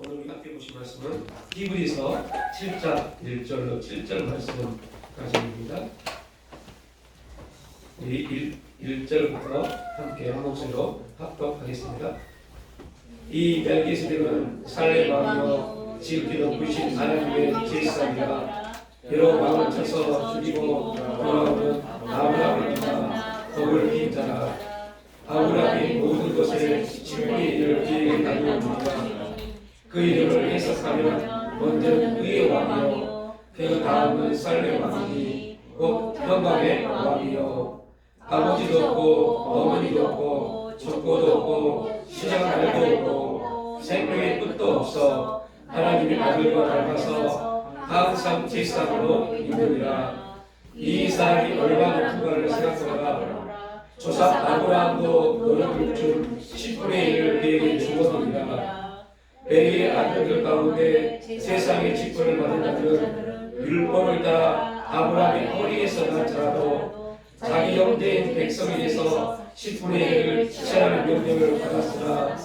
오늘 우리 함께 보신 말씀은 히브리서 7장 1절로 7절 말씀까지입니다. 1절부터 함께 한 목소리로 합독하겠습니다. 이 멜기세덱은 살렘 왕이요 지극히 높으신 하나님의 제사장이라. 여러 왕을 쳐서 죽이고 돌아오는 아브라함이나 복을 빈 자라. 아브라함이 모든 것에 10분의 1을 그에게 나누었느니라. 그 이름을 해석하면 먼저는 의의 왕이요 그 다음은 살렘 왕이니 곧 평강의 왕이요 아버지도 없고 어머니도 없고 족보도 없고 시작할도 없고 생명의 끝도 없어 하나님의 아들과 닮아서 항상 제사장으로 있느니라. 이 사람이 얼마나 큰가를 생각하라. 조상 아브라함도 너를 준 10분의 1을 그에게 주었느니라. 레위의 아들들 가운데 세상의 직분을 받은 자들은 율법을 따라 아브라함의 허리에서 난 자라도 자기 형제인 백성에 대해서 10분의 1을 취하라는 명령을 받았으나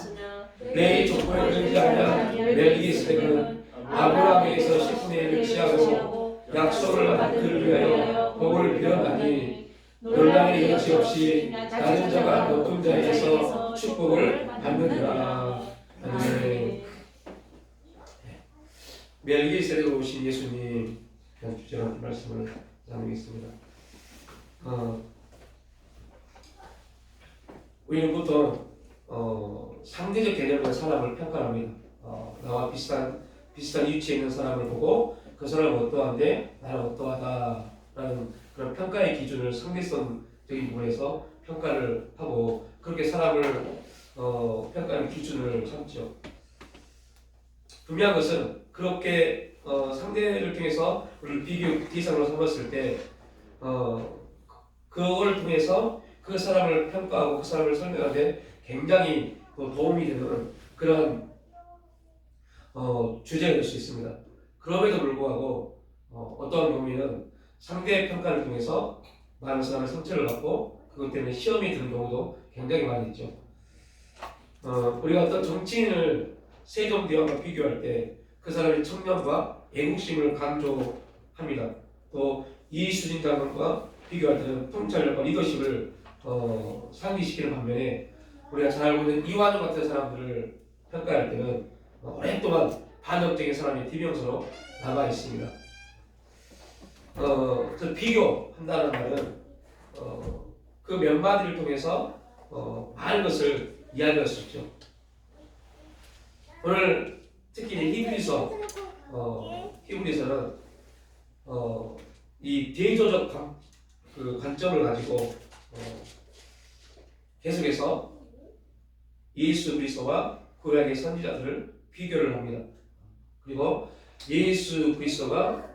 레위 족보에 등장하는 멜기세덱은 아브라함에게서 10분의 1을 취하고 약속을 받은 그를 위하여 복을 빌었나니 논란의 여지 없이 낮은 자가 높은 자에게서 축복을 받느니라. 아멘. 멜기세덱으로 오신 예수님 주제로 말씀을 나누겠습니다. 우리는 보통 상대적 개념으로 사람을 평가합니다. 나와 비슷한 위치에 있는 사람을 보고 그 사람은 어떠한데 나는 어떠하다라는 그런 평가의 기준을 상대성적인 부분에서 평가를 하고 그렇게 사람을 평가하는 기준을 삼죠. 분명한 것은 그렇게 상대를 통해서 우리를 비교 대상으로 삼았을 때 그걸 통해서 그 사람을 평가하고 그 사람을 설명하는데 굉장히 도움이 되는 그런 주제가 될 수 있습니다. 그럼에도 불구하고 어떠한 경우에는 상대의 평가를 통해서 많은 사람의 상처를 받고 그것 때문에 시험이 드는 경우도 굉장히 많이 있죠. 우리가 어떤 정치인을 세종대왕과 비교할 때 그 사람의 청렴과 애국심을 강조합니다. 또 이순신 장관과 비교할 때는 통찰력과 리더십을 상기시키는 반면에 우리가 잘 알고 있는 이완용 같은 사람들을 평가할 때는 오랫동안 반역적인 사람의 비명서로 남아 있습니다. 비교한다는 말은 그 몇 마디를 통해서 많은 것을 이야기할 수 있죠. 오늘 특히 히브리서는 이 대조적 관점을 가지고 계속해서 예수 그리스도와 구약의 선지자들을 비교를 합니다. 그리고 예수 그리스도가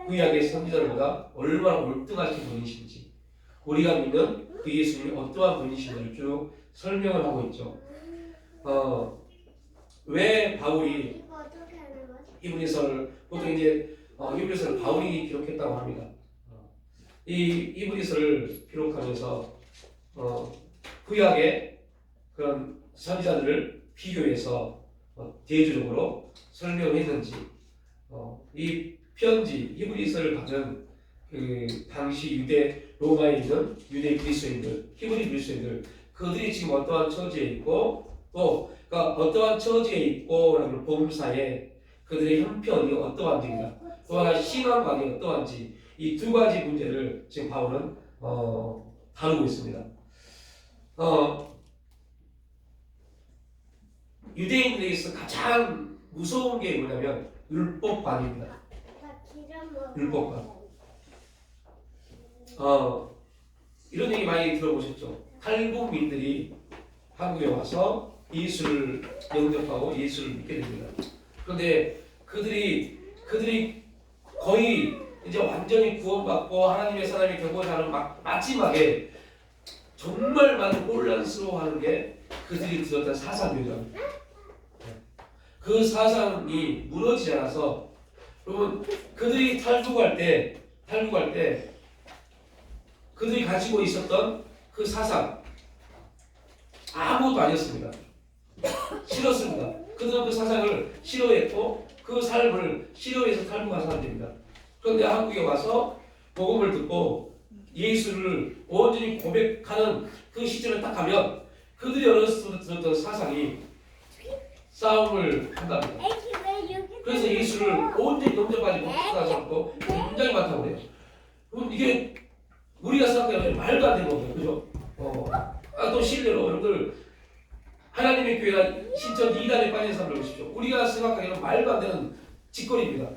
구약의 선지자들보다 얼마나 월등하신 분이신지 우리가 믿는 그 예수님이 어떠한 분이신지를 쭉 설명을 하고 있죠. 왜 바울이 히브리서를 보통 이제 히브리서를 바울이 기록했다고 합니다. 이 히브리서를 기록하면서 구약의 그런 선지자들을 비교해서 대조적으로 설명을 했는지 이 편지 히브리서를 받은 그 당시 유대 로마에 있는 유대 그리스도인들 히브리 그리스도인들 그들이 지금 어떠한 처지에 있고 또 그러니까 어떠한 처지에 있고라는 복음사에 그들의 형편이 어떠한지입니다. 또 하나 신앙관이 어떠한지 이 두 가지 문제를 지금 바울은 다루고 있습니다. 유대인들에게서 가장 무서운 게 뭐냐면 율법관입니다. 율법관. 이런 얘기 많이 들어보셨죠? 탈북민들이 한국에 와서 예수를 영접하고 예수를 믿게 됩니다. 그런데 그들이 거의 이제 완전히 구원받고 하나님의 사람이 되고자 하는 마지막에 정말 많은 혼란스러워하는 게 그들이 들었던 사상입니다. 그 사상이 무너지지 않아서 여러분 그들이 탈북할 때 그들이 가지고 있었던 그 사상 아무것도 아니었습니다. 싫었습니다. 그들은 그 사상을 싫어했고 그 삶을 싫어해서 탈북한 사람들입니다. 그런데 한국에 와서 복음을 듣고 예수를 온전히 고백하는 그 시점에 딱 가면 그들이 어렸을 때 들었던 사상이 싸움을 한답니다. 그래서 예수를 온전히 넘겨가지고 못하는 사람도 굉장히 많다고 그래요. 그럼 이게 우리가 생각하면 말도 안 되는 거예요. 그죠? 또 실례로 여러분들 하나님의 교회가 신천 이단에 빠진 사람들 보십시오. 우리가 생각하기에는 말도 안 되는 짓거리입니다.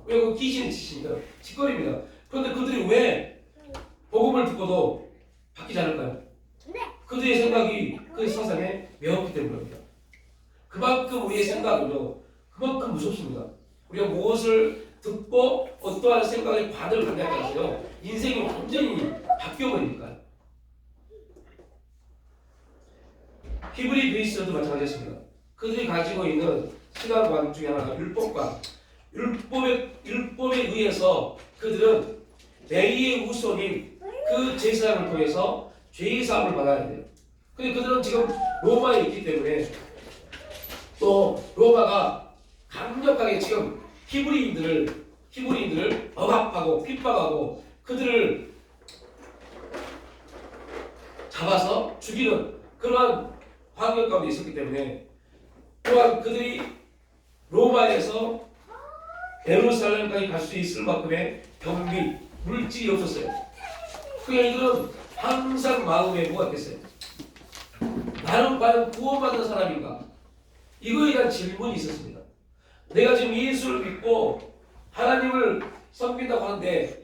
왜 그 귀신이 짓입니까? 짓거리입니다. 그런데 그들이 왜 복음을 듣고도 바뀌지 않을까요? 그들의 생각이 그 사상에 매웠기 때문입니다. 그만큼 우리의 생각은요, 그만큼 무섭습니다. 우리가 무엇을 듣고 어떠한 생각의 과정을 갖냐에 따라서요, 인생이 완전히 바뀌어버리니까요. 히브리 그리스도도 마찬가지였습니다. 그들이 가지고 있는 신앙관 중에 하나가 율법관. 율법에 의해서 그들은 레위의 후손인 그 제사장을 통해서 죄의 사함을 받아야 돼요. 근데 그들은 지금 로마에 있기 때문에 또 로마가 강력하게 지금 히브리인들을 억압하고 핍박하고 그들을 잡아서 죽이는 그러한 환경 가운데 있었기 때문에 또한 그들이 로마에서 예루살렘까지 갈 수 있을 만큼의 경비, 물질이 없었어요. 그러니까 이들은 항상 마음에 뭐가 있겠어요? 나는 과연 구원받은 사람인가? 이거에 대한 질문이 있었습니다. 내가 지금 예수를 믿고 하나님을 섬긴다고 하는데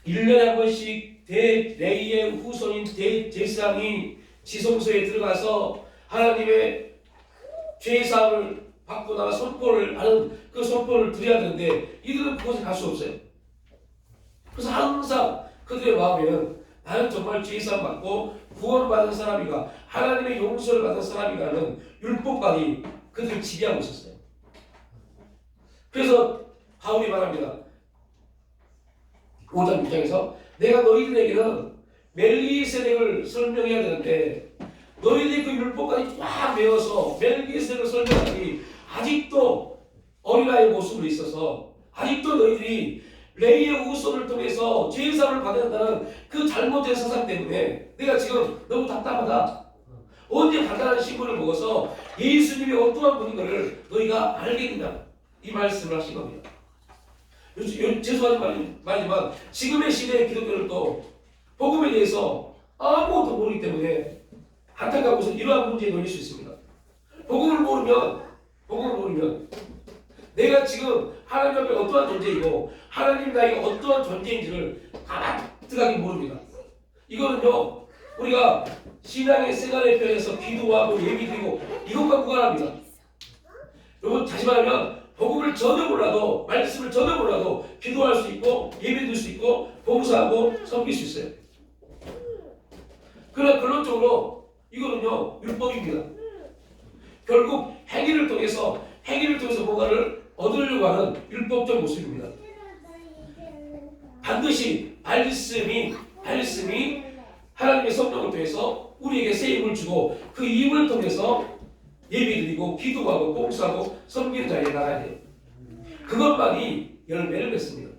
1년에 한 번씩 레위의 후손인 제사장이 지성소에 들어가서 하나님의 죄사함을 받고 나가 선포를 하는 그 선포를 드려야 되는데 이들은 그곳에 갈 수 없어요. 그래서 항상 그들의 마음에는 나는 정말 죄사함 받고 구원받은 사람이가 하나님의 용서를 받은 사람이라는 율법관이 그들을 지배하고 있었어요. 그래서 바울이 말합니다. 5장 6장에서 내가 너희들에게는 멜기세덱을 설명해야 되는데 너희들이 그 율법까지 쫙 외워서 멜기세덱을 설명하니 아직도 어린아이의 모습으로 있어서 아직도 너희들이 레위의 후손을 통해서 죄사함을 받아야 한다는 그 잘못된 사상 때문에 내가 지금 너무 답답하다. 언제 간단한 신문을 먹어서 예수님이 어떠한 분인 것을 너희가 알겠느냐 이 말씀을 하신 겁니다. 죄송한 말이지만 지금의 시대의 기독교들도 복음에 대해서 아무것도 모르기 때문에 안타까워서 이러한 문제에 놓일 수 있습니다. 복음을 모르면 내가 지금 하나님 앞에 어떠한 존재이고 하나님 나에게 어떠한 존재인지를 가만히 모릅니다. 이거는요 우리가 신앙의 생활의 편에서 기도하고 예비드리고 이것과 무관합니다. 여러분 다시 말하면 복음을 전혀 몰라도 말씀을 전혀 몰라도 기도할 수 있고 예배드릴 수 있고 봉사하고 섬길 수 있어요. 그러나 결론적으로 이거는요 율법입니다. 결국 행위를 통해서 뭔가를 얻으려고 하는 율법적 모습입니다. 반드시 말씀이 하나님의 성령을 통해서 우리에게 새 힘을 주고 그 힘을 통해서 예배드리고 기도하고 봉사하고 섬기는 자리에 나가야 돼요. 그것만이 열매를 맺습니다.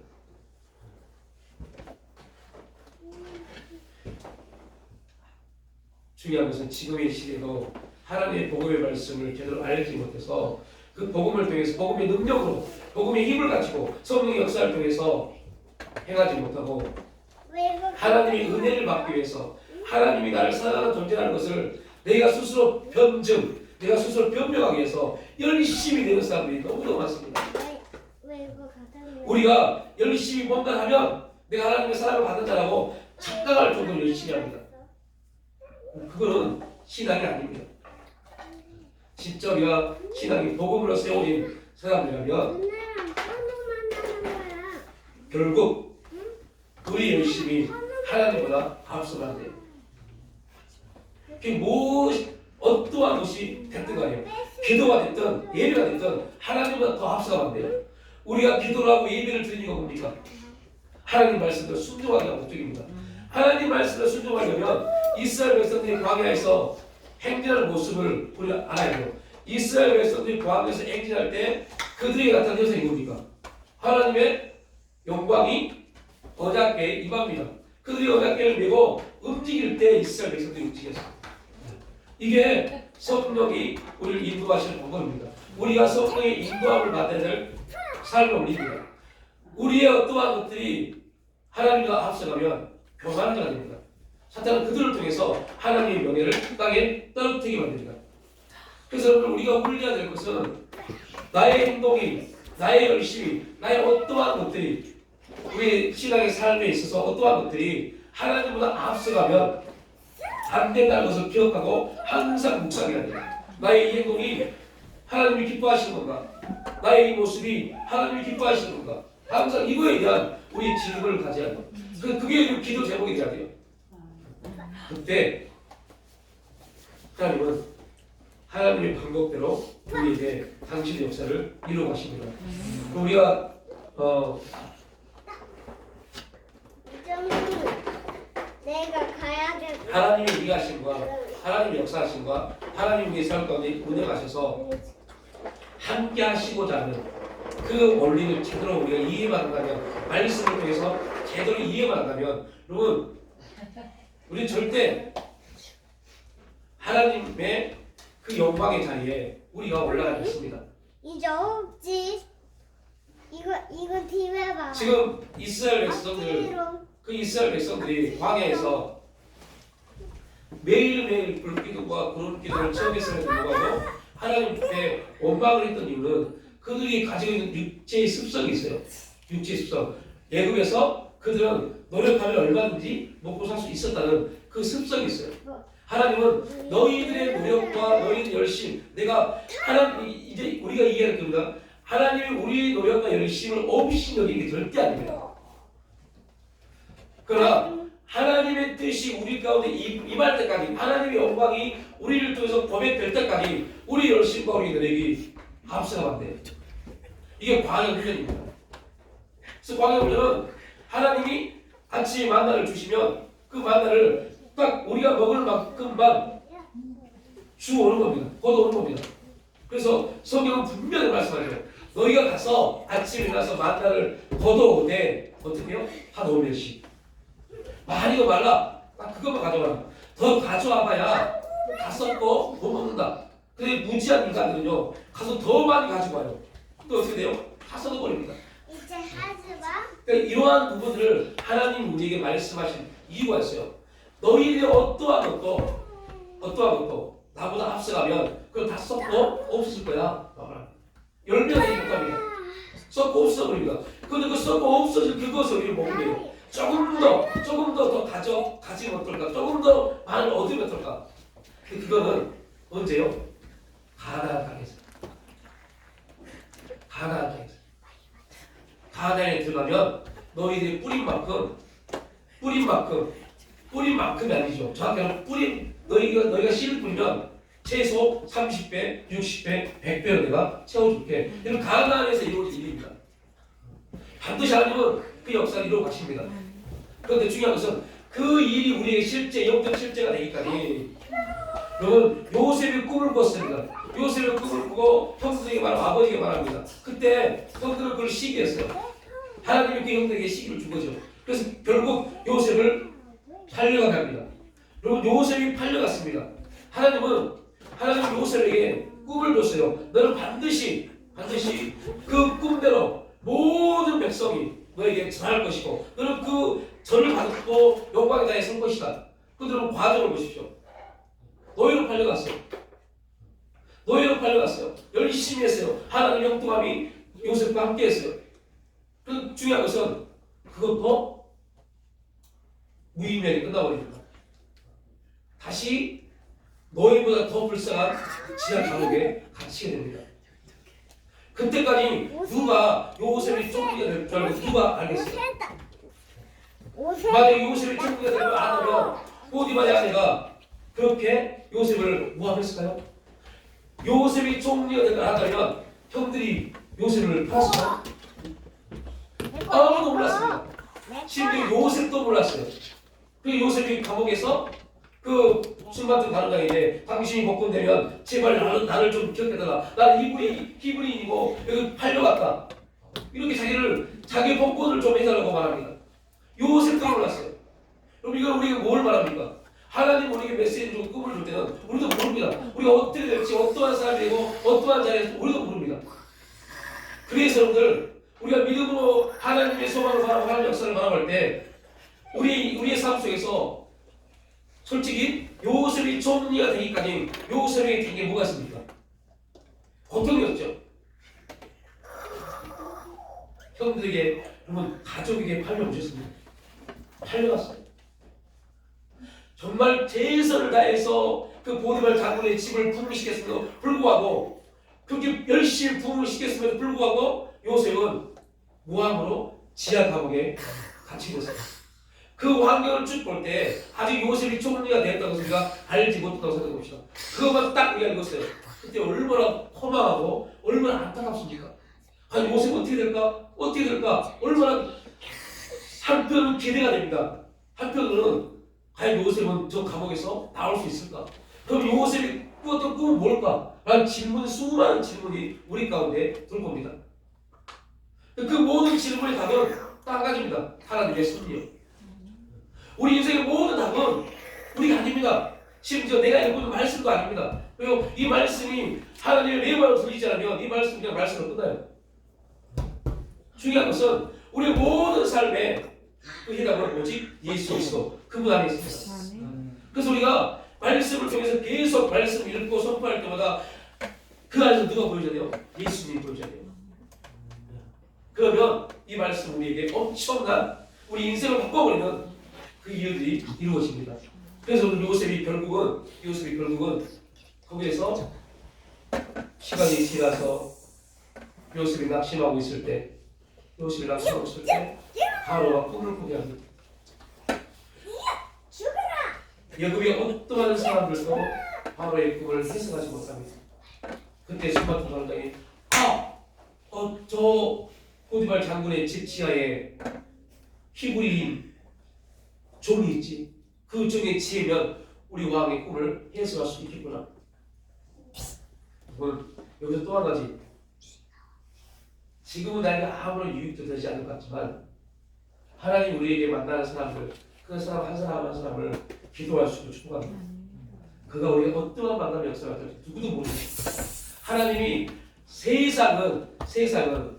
중요한 것은 지금의 시대도 하나님의 복음의 말씀을 제대로 알지 못해서 그 복음을 통해서 복음의 능력으로 복음의 힘을 가지고 성령의 역사를 통해서 행하지 못하고 하나님의 은혜를 받기 위해서 하나님이 나를 사랑하는 존재라는 것을 내가 스스로 변명하기 위해서 열심히 되는 사람들이 너무너무 많습니다. 우리가 열심히 뭔가 하면 내가 하나님의 사랑을 받는 자라고 착각할 정도로 열심히 합니다. 그거는 신앙이 아닙니다. 진짜 우리가 신앙이 복음으로 세워진 사람들이라면 결국 우리 열심히 하나님보다 앞서가야 돼요. 어떠한 것이 됐든 간에 기도가 됐든 예배가 됐든 하나님보다 더 앞서가면 돼요. 우리가 기도를 하고 예배를 드리는 건 뭡니까? 하나님 말씀대로 순종하기가 목적입니다. 하나님 말씀대로 순종하려면 이스라엘 백성들이 광야에서 행진하는 모습을 우리가 알아야 돼요. 이스라엘 백성들이 광야에서 행진할 때 그들이 나타난 현상이 뭡니까? 하나님의 영광이 언약궤에 임합니다. 그들이 언약궤를 메고 움직일 때 이스라엘 백성들이 움직였어요. 이게 성령이 우리를 인도하시는 방법입니다. 우리가 성령의 인도함을 받아야 될 삶을 올립니다. 우리의 어떠한 것들이 하나님과 앞서가면 교만하게 됩니다. 사탄은 그들을 통해서 하나님의 명예를 땅에 떨어뜨리게 만듭니다. 그래서 여러분 우리가 훈련해야 될 것은 나의 행동이, 나의 열심이, 나의 어떠한 것들이 우리 신앙의 삶에 있어서 어떠한 것들이 하나님보다 앞서가면 안 된다는 것을 기억하고 항상 묵상해야 돼요. 나의 이 행동이 하나님이 기뻐하시는 건가? 나의 이 모습이 하나님이 기뻐하시는 건가? 항상 이거에 대한 우리 질문을 가져야 돼요. 그게 기도 제목이 돼야 돼요. 그때 하나님은 하나님의 방법대로 우리에게 당신의 역사를 이루어 가십니다. 우리가 내가 가야 돼. 하나님의 일하심과 하나님의 역사하심과 하나님 우리의 삶 가운데 운영하셔서 함께 하시고자 하는 그 원리를 제대로 우리가 이해만 한다면, 말씀을 통해서 제대로 이해만 한다면, 여러분 우리 절대 하나님의 그 영광의 자리에 우리가 올라가지 않습니다. 이제 없지. 이거 뒤에 봐. 지금 이스라엘 백성들, 그 이스라엘 백성들이 광야에서 매일매일 불기도와 구름기도를 체험했음에도 불구하고 하나님 앞에 원망을 했던 이유는 그들이 가지고 있는 육체의 습성이 있어요. 육체의 습성. 애굽에서 그들은 노력하면 얼마든지 먹고 살 수 있었다는 그 습성이 있어요. 하나님은 너희들의 노력과 너희들의 열심, 내가 하나님 이제 우리가 이해할 겁니다. 하나님이 우리의 노력과 열심을 없이 여기는 게 절대 아닙니다. 그러나 하나님의 뜻이 우리 가운데 임할 때까지, 하나님의 영광이 우리를 통해서 고백될 때까지 우리 열심과 우리 노력이 앞서가면 안 돼요. 이게 광야 훈련입니다. 그래서 광야 훈련은 하나님이 아침에 만나를 주시면 그 만나를 딱 우리가 먹을 만큼만 주오는 겁니다. 걷어오는 겁니다. 그래서 성경은 분명히 말씀하죠. 너희가 가서 아침에 일어나서 만나를 걷어오되 어떻게 해요? 한 5몇씩. 많이도 말라. 딱 그것만 가져와라. 더 가져와봐야 다 썩고 못 먹는다. 근데 무지한 인간들은요, 가서 더 많이 가지고 와요. 또 어떻게 돼요? 다 썩어버립니다. 이제 하지 마. 그러니까 이러한 부분들을 하나님 우리에게 말씀하신 이유가 있어요. 너희들이 어떠한 것도 나보다 앞서가면 그걸 다 썩고 없을 거야. 열매가 되지 못합니다. 썩고 없어버립니다. 근데 그 썩고 없어질 그것을 우리가 먹으면 돼요. 조금 더 가지면 어떨까? 조금 더 많이 얻으면 어떨까? 근데 그거는 언제요? 가나안 땅에서. 가나안 땅에서. 가나안에 들어가면 너희들이 뿌린 만큼이 아니죠. 정확히는 너희가 씨를 뿌리면 최소 30배, 60배, 100배로 내가 채워줄게. 이런 가나안에서 이루어진 일입니다. 반드시 하나님은 그 역사를 이루어 가십니다. 그런데 중요한 것은 그 일이 우리에게 실제, 영적 실제가 되기까지 여러분 요셉이 꿈을 꿨습니다. 요셉이 꿈을 꾸고 형들에게 말하고 아버지에게 말합니다. 그때 형들은 그걸 시기했어요. 하나님이 그 형들에게 시기를 준 거죠. 그래서 결국 요셉을 팔려가게 합니다. 여러분 요셉이 팔려갔습니다. 하나님은 요셉에게 꿈을 줬어요. 너는 반드시 그 꿈대로 모든 백성이 너에게 전할 것이고 너는 그 전을 받고 영광의 자리에 설 것이다. 그들은 과정을 보십시오. 노예로 팔려갔어요. 열심히 했어요. 하나님 형통함이 요셉과 함께 했어요. 그 중요한 것은 그것도 무의미하게 끝나버립니다. 다시 노예보다 더 불쌍한 지하 감옥에 갇히게 됩니다. 그때까지 누가 요셉이 쫓기게 될 줄 알고 누가 알겠어요? 만약에 요셉이 쫓기게 되면 안 하면 포디바의 아내가 그렇게 요셉을 모함했을까요? 요셉이 쫓기게 되면 안 하면 형들이 요셉을 팔았을까요? 아무도 몰랐습니다. 심지어 요셉도 몰랐어요. 그 요셉이 감옥에서 술 같은 가는장인데 당신이 복권되면 제발 나를 좀 기억해달라. 나는 히브리인이고 여기 팔려갔다. 이렇게 자기 복권을 좀 해달라고 말합니다. 요셉도 몰랐어요. 그럼 이걸 우리가 뭘 말합니까? 하나님 우리에게 메시지 주고 꿈을 줄 때는 우리도 모릅니다. 우리가 어떻게 될지 어떠한 사람이 되고 어떠한 자리에서 우리도 모릅니다. 그래서 여러분들 우리가 믿음으로 하나님의 소망을 바라고 하나님의 역사를 바라볼 때 우리의 삶 속에서 솔직히 요셉이 총리가 되기까지 요셉에게 된 게 뭐가 있습니까? 고통이었죠. 형들에게 여러분 가족에게 팔려오셨습니다. 팔려갔어요. 정말 최선을 다해서 그 보디발 장군의 집을 부흥시켰음에도 불구하고 그렇게 열심히 부흥시켰음에도 불구하고 요셉은 무함으로 지하 감옥에 갇히고 있어요. 그 환경을 쭉 볼 때 아직 요셉이 총리가 되었다는 것을 우리가 알지 못했다고 생각해 봅시다. 그것만 딱 우리가 읽었어요. 그때 얼마나 허망하고 얼마나 안타깝습니까? 아니 요셉 어떻게 될까? 어떻게 될까? 얼마나 한편은 기대가 됩니다. 한편으로는 과연 요셉은 저 감옥에서 나올 수 있을까? 그럼 요셉이 꾸었던 꿈은 뭘까? 라는 수많은 질문이 우리 가운데 들 겁니다. 그 모든 질문의 답은 딱 한 가지입니다. 하나님의 섭리요. 우리 인생의 모든 답은 우리가 아닙니다. 심지어 내가 읽고 있는 말씀도 아닙니다. 그리고 이 말씀이 하나님의 내 말로 들리지 않으면 이 말씀은 그냥 말씀으로 끝나요. 중요한 것은 우리의 모든 삶의 그 해답은 오직 예수 그리스도 그분 안에 있습니다. 그래서 우리가 말씀을 통해서 계속 말씀을 읽고 선포할 때마다 그 안에서 누가 보여줘야 돼요? 예수님이 보여줘야 돼요. 그러면 이 말씀 우리에게 엄청난 우리 인생을 바꿔버리는 그 일들이 이루어집니다. 그래서 오늘 요셉이 결국은 거기에서 시간이 지나서 요셉이 낙심하고 있을 때 바로가 꿈을 꾸게 합니다. 여급이 어떠한 사람들도 바로의 꿈을 해석하지 못합니다. 그때 수마트 사람장이 저 포디발 장군의 집 지하에 히브리인 종이 있지. 그 종의 지혜면 우리 왕의 꿈을 해석할 수 있겠구나. 여기서 또 한 가지. 지금은 나에게 아무런 유익도 되지 않을 것 같지만 하나님 우리에게 만나는 사람들 그 사람 한 사람 한 사람을 기도할 수 있고 축복합니다. 그가 우리가 어떠한 만남의 역사가 될지 누구도 모릅니다. 하나님이 세상은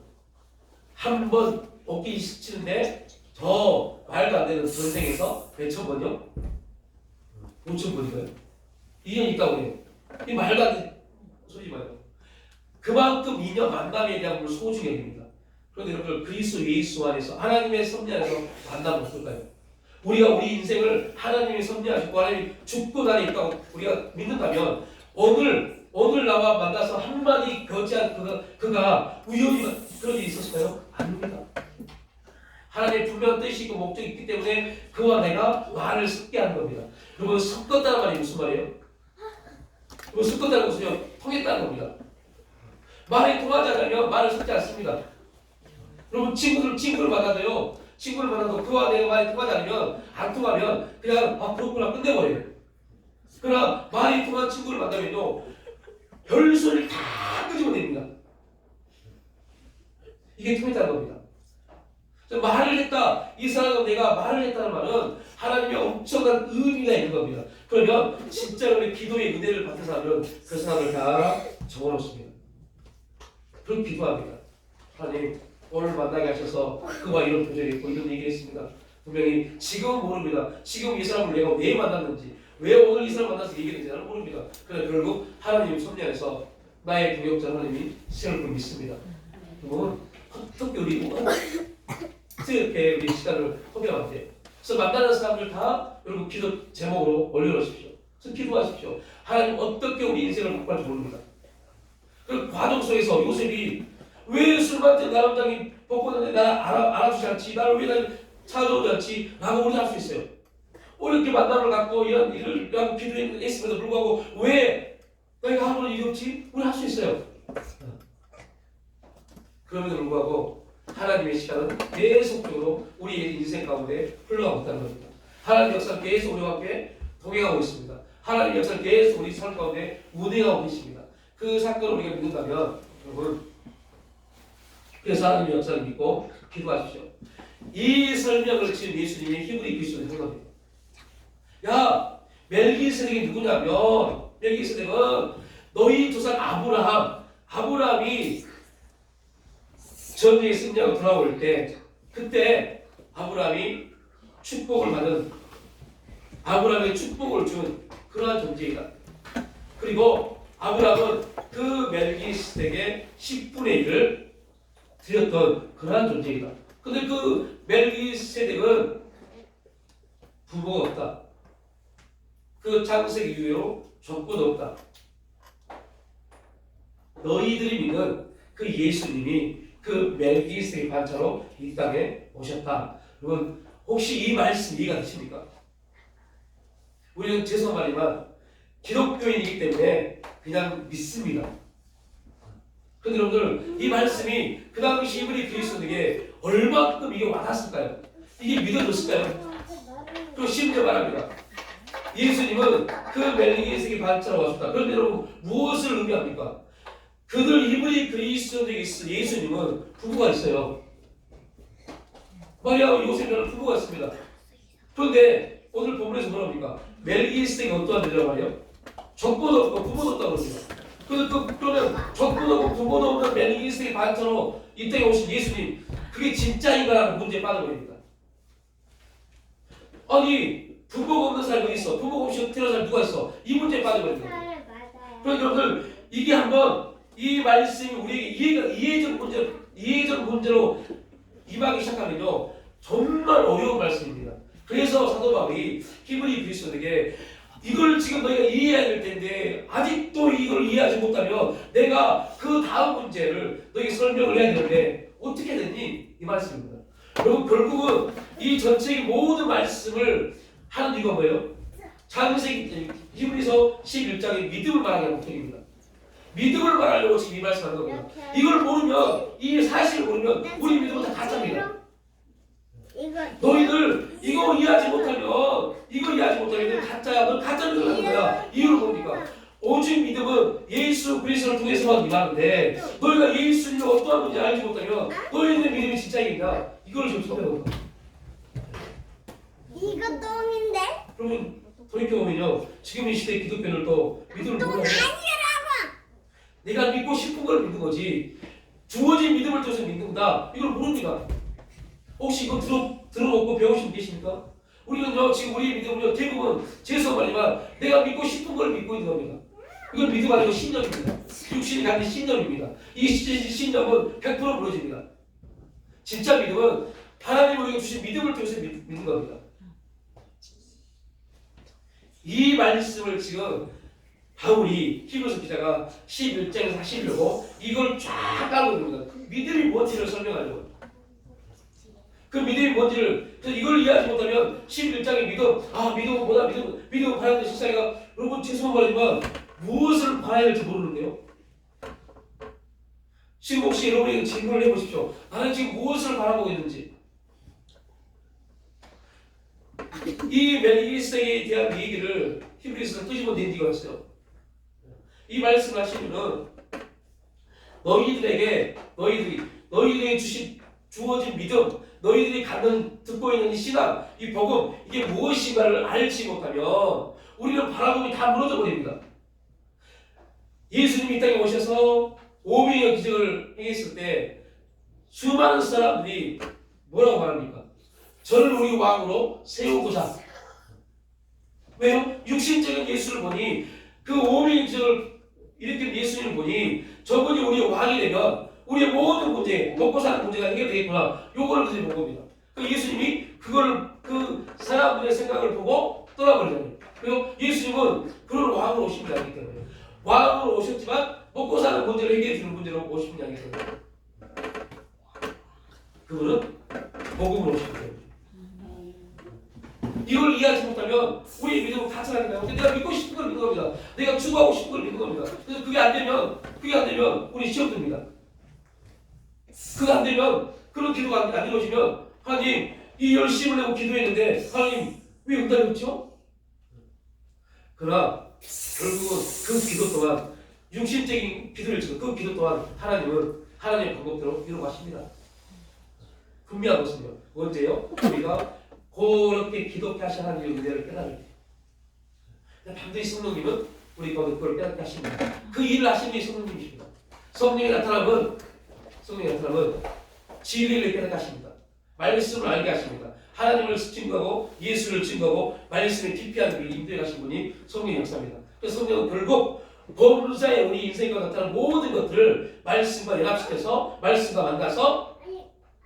한 번 얻기 시키는데 더 말도 안 되는 전생에서 몇천 번이요? 5천 번인가요? 2년 있다고 해요. 이 말도 안 되는 소리 마요. 그만큼 인연 만남에 대한 걸 소중히 여깁니다. 그런데 여러분 그리스도 예수 안에서 하나님의 섭리 안에서 만나면 어떨까요? 우리가 우리 인생을 하나님의 섭리 안에서 하나님 죽고 안에 있다고 우리가 믿는다면 오늘 나와 만나서 한마디 거지한 그가 우연히 그런 일이 있었을까요? 아닙니다. 하나님의 분명한 뜻이 있고 목적이 있기 때문에 그와 내가 말을 섞게 하는 겁니다. 여러분 섞었다는 말이 무슨 말이에요? 여러분 섞었다는 것은요 통했다는 겁니다. 말이 통하지 않으면 말을 섞지 않습니다. 여러분 친구를 만나도요 친구를 만나도 그와 내가 말이 통하지 않으면 안 통하면 그냥 그렇구나 끝내버려요. 그러나 말이 통한 친구를 만나면요 별소리를 다 끄집어냅니다. 이게 통했다는 겁니다. 말을 했다. 이 사람은 내가 말을 했다는 말은 하나님의 엄청난 의미가 있는 겁니다. 그러면 진짜 우리 기도의 은혜를 받은 사람은 그 사람을 다 적어놓습니다. 그럼 기도합니다. 하나님 오늘 만나게 하셔서 그와 이런 표정이 있고 이런 얘기를 했습니다. 분명히 지금은 모릅니다. 지금 이 사람을 내가 왜 만났는지 왜 오늘 이 사람 만나서 얘기했는지 나는 모릅니다. 그러나 결국 하나님 섭리 안에서 나의 동역자 하나님이 세울 걸 믿습니다. 그러면 어떻게 우리 이렇게 우리 시간을 허비하면 돼요. 그래서 만나는 사람들 다 여러분 기도 제목으로 올려놓으십시오. 그래서 기도하십시오. 하나님 어떻게 우리 인생을 바꿀지 모릅니다. 그 과정 속에서 요셉이 왜 술밭에 나람장이 벗고는데 나를 알아주지 않지? 나를 왜 나를 찾아오지 않지? 라고 우리 할 수 있어요. 어렵게 만남을 갖고 이런 일을 하고 기도했음에도 불구하고 왜 내가 아무런 일이 없지? 우리 할 수 있어요. 그럼에도 불구하고 하나님의 시간은 계속적으로 우리의 인생 가운데 흘러가고 있다는 겁니다. 하나님의 역사는 계속 우리와 함께 동행하고 있습니다. 하나님의 역사를 계속 우리 삶 가운데 운행하고 계십니다. 그 사건을 우리가 믿는다면 여러분, 그래서 하나님의 역사를 믿고 기도하십시오. 이 설명을 지금 예수님이 히브리 그리스도에 한 겁니다. 야, 멜기세덱이 누구냐면 멜기세덱은 너희 조상 아브라함이 전쟁에 승리하고 돌아올 때 그때 아브라함이 아브라함의 축복을 준 그러한 존재이다. 그리고 아브라함은 그 멜기세덱의 10분의 1을 드렸던 그러한 존재이다. 근데 그 멜기세덱은 부모가 없다. 그 창세기 이후로 족보도 없다. 너희들이 믿는 그 예수님이 그 멜기세덱의 반차로 이 땅에 오셨다. 여러분, 혹시 이 말씀 이해가 되십니까? 우리는 죄송한 말이지만 기독교인이기 때문에 그냥 믿습니다. 그런데 여러분들, 이 말씀이 그 당시 히브리 그리스도에게 얼마큼 이게 와닿았을까요? 이게 믿어졌을까요? 그리고 심지어 말합니다. 예수님은 그 멜기세덱의 반차로 오셨다. 그런데 여러분, 무엇을 의미합니까? 그들 히브리 그리스도에게 있을 예수님은 부부가 있어요. 마리아와 요셉이라는 부부가 있습니다. 그런데 오늘 본문에서 뭐랍니까? 멜기세덱이 어떠한 데라고 말이에요? 족보도 없고 부모도 없다고 그럽니다. 그러면 족보도 없고 부모도 없는 멜기세덱의 반차로 이 땅에 오신 예수님, 그게 진짜인가라는 문제에 빠져버립니다. 아니, 부모가 없는 사람이 어디 있어? 부모가 없이 태어난 사람이 누가 있어? 이 문제에 빠져버립니다. 그런데 여러분들, 이게 한번 이 말씀이 우리에게 이해적 문제로 임하기 시작하면요, 정말 어려운 말씀입니다. 그래서 사도 바울이 히브리 그리스도에게 이걸 지금 너희가 이해해야 될 텐데 아직도 이걸 이해하지 못하면 내가 그 다음 문제를 너희에게 설명을 해야 되는데 어떻게 됐니? 이 말씀입니다. 여러분, 결국은 이 전체의 모든 말씀을 하는 이유가 뭐예요? 창세기 히브리서 11장의 믿음을 말하는 목적입니다. 믿음을 말하려고 지금 이 말씀하는 겁니다. 이걸 모르면, 이 사실을 모르면 우리 믿음은 다 가짜입니다. 너희들 이거 이해하지 못하면 가짜야. 넌 가짜 믿음을 하는 거야. 이유는 뭡니까? 오직 믿음은 예수 그리스도를 통해서만 임하는데 너희가 예수님이 어떠한 분인지 알지 못하면 너희들의 믿음이 진짜이냐? 이걸 지금 설명하는 거야. 이거 똥인데? 여러분, 돌이켜보면요, 지금 이 시대의 기독교들도 믿음을 모르는 거야. 내가 믿고 싶은 걸 믿는 거지 주어진 믿음을 통해서 믿는다, 이걸 모릅니다. 혹시 이거 들어보고 배우신 분 계십니까? 우리는요, 지금 우리의 믿음은요, 대부분 죄송한 말이지만 내가 믿고 싶은 걸 믿고 있는 겁니다. 이건 믿음 아니고 신념입니다. 육신이 갖는 신념입니다. 이 신념은 100% 무너집니다. 진짜 믿음은 하나님 우리가 주신 믿음을 통해서 믿는 겁니다. 이 말씀을 지금 바울이 히브리서 기자가 11장에서 하시려고 이걸 쫙 깔고 있습니다. 그 믿음이 뭔지를 설명하려고. 그 믿음이 뭔지를, 이걸 이해하지 못하면 11장의 믿음은 뭐다? 믿음은 바라는 실상이가, 여러분 죄송한 말이지만 무엇을 바라야 될지 모르는데요. 지금 혹시 여러분이 질문을 해보십시오. 나는 지금 무엇을 바라보고 있는지. 이 멜기세덱에 대한 얘기를 히브리서에서 끄집어 낸 이유가 있어요. 이 말씀을 하시면은 너희들에게 주어진 믿음, 너희들이 듣고 있는 이 신앙, 이 복음, 이게 무엇인가를 알지 못하면 우리는 바라봄이 다 무너져 버립니다. 예수님이 이 땅에 오셔서 오병이어 기적을 행했을 때 수많은 사람들이 뭐라고 말합니까? 저를 우리 왕으로 세우고자. 왜요? 육신적인 예수를 보니, 그 오병이어 기적을 일으킨 예수님을 보니 저분이 우리의 왕이 되면 우리의 모든 문제, 먹고 사는 문제가 해결되겠구나, 요거를 본 겁니다. 그 예수님이 그 사람들의 생각을 보고 떠나버리잖아요. 그리고 예수님은 그런 왕으로 오신 게 아니기 때문에, 왕으로 오셨지만 먹고 사는 문제를 해결해 주는 문제로 오신 게 아니기 때문에, 그분은 복음으로 오신 거예요. 이걸 이해하지 못하면 우리의 믿음은 가짜라는 거예요. 내가 믿고 싶은 걸 믿는 겁니다. 내가 추구하고 싶은 걸 믿는 겁니다. 그래서 그게 안 되면 우리 시험 듭니다. 그게 안 되면, 그런 기도가 안 이루어지면, 하나님, 이 열심을 내고 기도했는데 하나님 왜 응답이 없죠? 그러나 결국은 그 기도 동안 육신적인 기도를 지금 그 기도 동안 하나님은 하나님의 방법대로 이루어가십니다. 분명한 것은요. 언제요? 우리가 그렇게 기도케 하신 하나님의 은혜를 깨달을 때. 반드시 성령님은 우리 가운데 그걸 깨닫게 하십니다. 그 일을 하시는 분이 성령님이십니다. 성령이 나타나면 진리를 깨닫게 하십니다. 말씀을 알게 하십니다. 하나님을 증거하고 예수를 증거하고 말씀에 깊이 하는 일을 인도해 가신 분이 성령의 역사입니다. 그래서 성령은 결국 범사에 우리 인생과 나타나는 모든 것들을 말씀과 연합시켜서 말씀과 만나서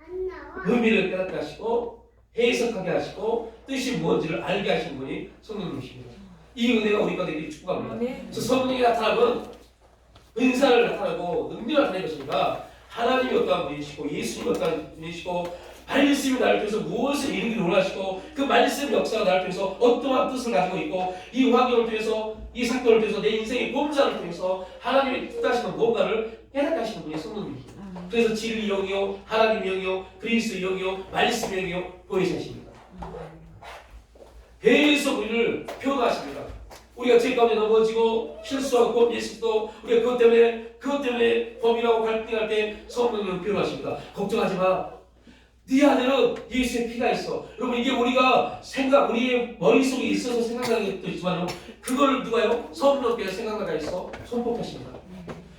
안 나와. 의미를 깨닫게 하시고 해석하게 하시고 뜻이 무엇인지를 알게 하신 분이 성령님이십니다. 이 은혜가 우리 가운데 축복합니다. 그래서 성령이 나타나면 은사를 나타나고 능력을 나타내는 것입니다. 하나님이 어떠한 분이시고 예수님이 어떠한 분이시고 말씀이 나를 통해서 무엇을 이루기를 원하시고 그 말씀 역사가 나를 통해서 어떠한 뜻을 가지고 있고 이 환경을 통해서 이 사건을 통해서 내 인생의 범사를 통해서 하나님이 뜻하시는 뭔가를 깨닫게 하시는 분이 성령님이십니다. 그래서 진리 영이요 하나님 영이요 그리스도 영이요 말씀 영이요 보혜사십니다. 계속 우리를 표현하십니다. 우리가 죄 가운데 넘어지고 실수하고 예수도 우리가 그것 때문에 범인하고 갈등할 때 성령님은 표현하십니다. 걱정하지 마. 네 안에는 예수의 피가 있어. 여러분 이게 우리가 우리의 머릿속에 있어서 생각하는 것도 있지만 그걸 누가요? 성령께서 생각나게 해서 선포하십니다.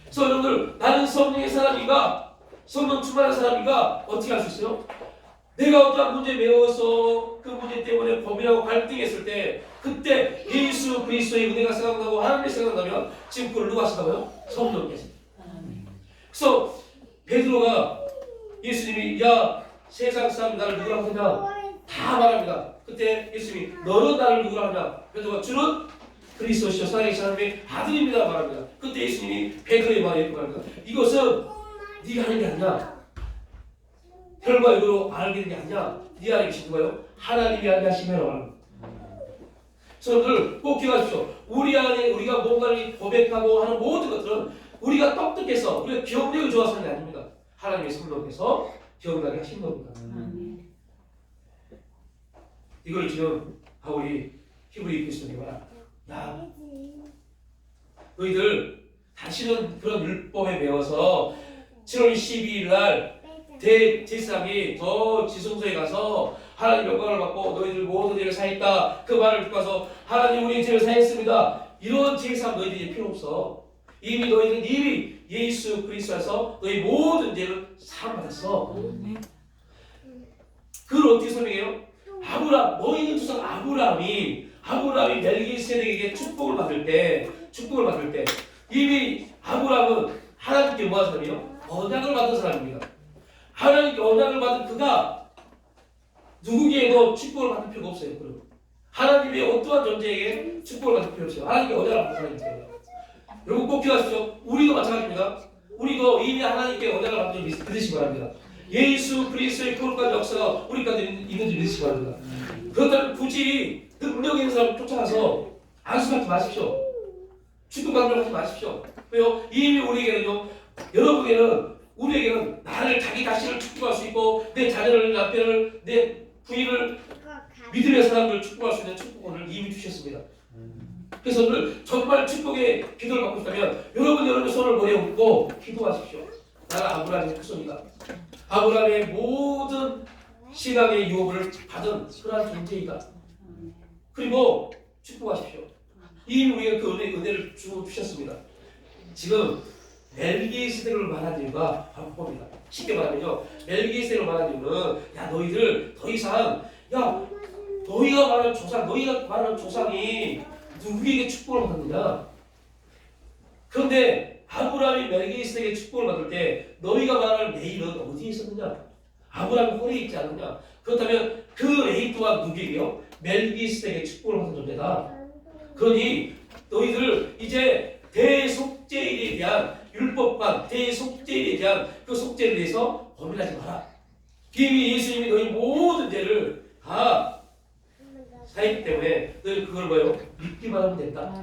그래서 여러분들 나는 성령의 사람인가? 성령 충만한 사람인가? 어떻게 할 수 있어요? 내가 어떠한 문제에 매워서 그 문제 때문에 범인하고 갈등했을 때 그때 예수 그리스도의 은혜가 생각나고 하나님의 생각나면 지금 그걸 누가 하시다고요? 성령께서. 그래서 베드로가 예수님이 야 세상 사람이 나를 누구라고 하냐 다 말합니다. 그때 예수님이 너는 나를 누구라 하냐 베드로가 주는 그리스도시요 살아계신 하나님의 아들입니다 말합니다. 그때 예수님이 베드로의 말에 이렇게 말합니다. 이것은 네가 하는 게 아니야. 혈과 육으로 알게 된 게 아니야. 네 안에 계신 거예요. 하나님이 알게 하시면. 여러분들 꼭 기억하십시오. 우리 안에 우리가 뭔가를 고백하고 하는 모든 것들은 우리가 똑똑해서 우리가 기억력이 좋아서 하는 게 아닙니다. 하나님의 성령께서 기억나게 하신 겁니다. 이걸 지금 우리 히브리 그리스도인이 말합니다. 야, 너희들 다시는 그런 율법에 매워서 7월 12일 날 대제사장이 저 지성소에 가서 하나님 영광을 받고 너희들 모든 죄를 사했다 그 말을 듣고 와서 하나님 우리 죄를 사했습니다 이런 제사 너희들이 필요 없어. 이미 너희들은 이미 예수 그리스도에서 너희 모든 죄를 사함받았어. 그걸 어떻게 설명해요? 너희는 조상 아브라함이 멜기세덱에게 축복을 받을 때 이미 아브라함은 하나님께 뭐 하는 사람이에요? 언약을 받은 사람입니다. 하나님께 언약을 받은 그가 누구에게도 축복을 받을 필요가 없어요. 그럼 하나님의 어떠한 존재에게 축복을 받을 필요 없어요. 하나님께 언약을 받은 사람이기 때문에. 여러분 꼭 기억하십시오. 우리도 마찬가지입니다. 우리도 이미 하나님께 언약을 받은 줄 믿으시기 바랍니다. 예수 그리스도의 거룩한 역사가 우리까지 있는지 믿으시기 바랍니다. 그렇다면 굳이 능력 있는 사람을 쫓아가서 안수받지 마십시오. 축복받으려고 하지 마십시오. 왜요? 이미 우리에게는 나를 자기 자신을 축복할 수 있고 내 자녀를 남편을 내 부인을 믿음의 사람들을 축복할 수 있는 축복을 이미 주셨습니다. 그래서 오늘 정말 축복의 기도를 받고 싶다면 여러분의 손을 머리에 얹고 기도하십시오. 나는 아브라함의 후손이다. 아브라함의 모든 신앙의 유업을 받은 그러한 존재이다. 그리고 축복하십시오. 이미 우리가 그 은혜를 주셨습니다. 지금 멜기세덱을 말한 이유가 바로 그겁니다. 쉽게 말하면요, 멜기세덱을 말한 이유는 너희들 더 이상 너희가 말하는 조상이 누구에게 축복을 받느냐? 그런데 아브라함이 멜기세덱의 축복을 받을 때 너희가 말하는 레이는 어디에 있었느냐? 아브라함이 홀에 있지 않느냐? 그렇다면 그 레이 또한 누구에게요? 멜기세덱의 축복을 받은 존재다. 그러니 너희들 이제 대속죄일에 대한 율법관 대속죄일에 대한 그 속죄를 위해서 범인하지 마라. 이미 예수님이 너희 모든 죄를 다 사했기 때문에 너희 그걸 믿기만 하면 된다.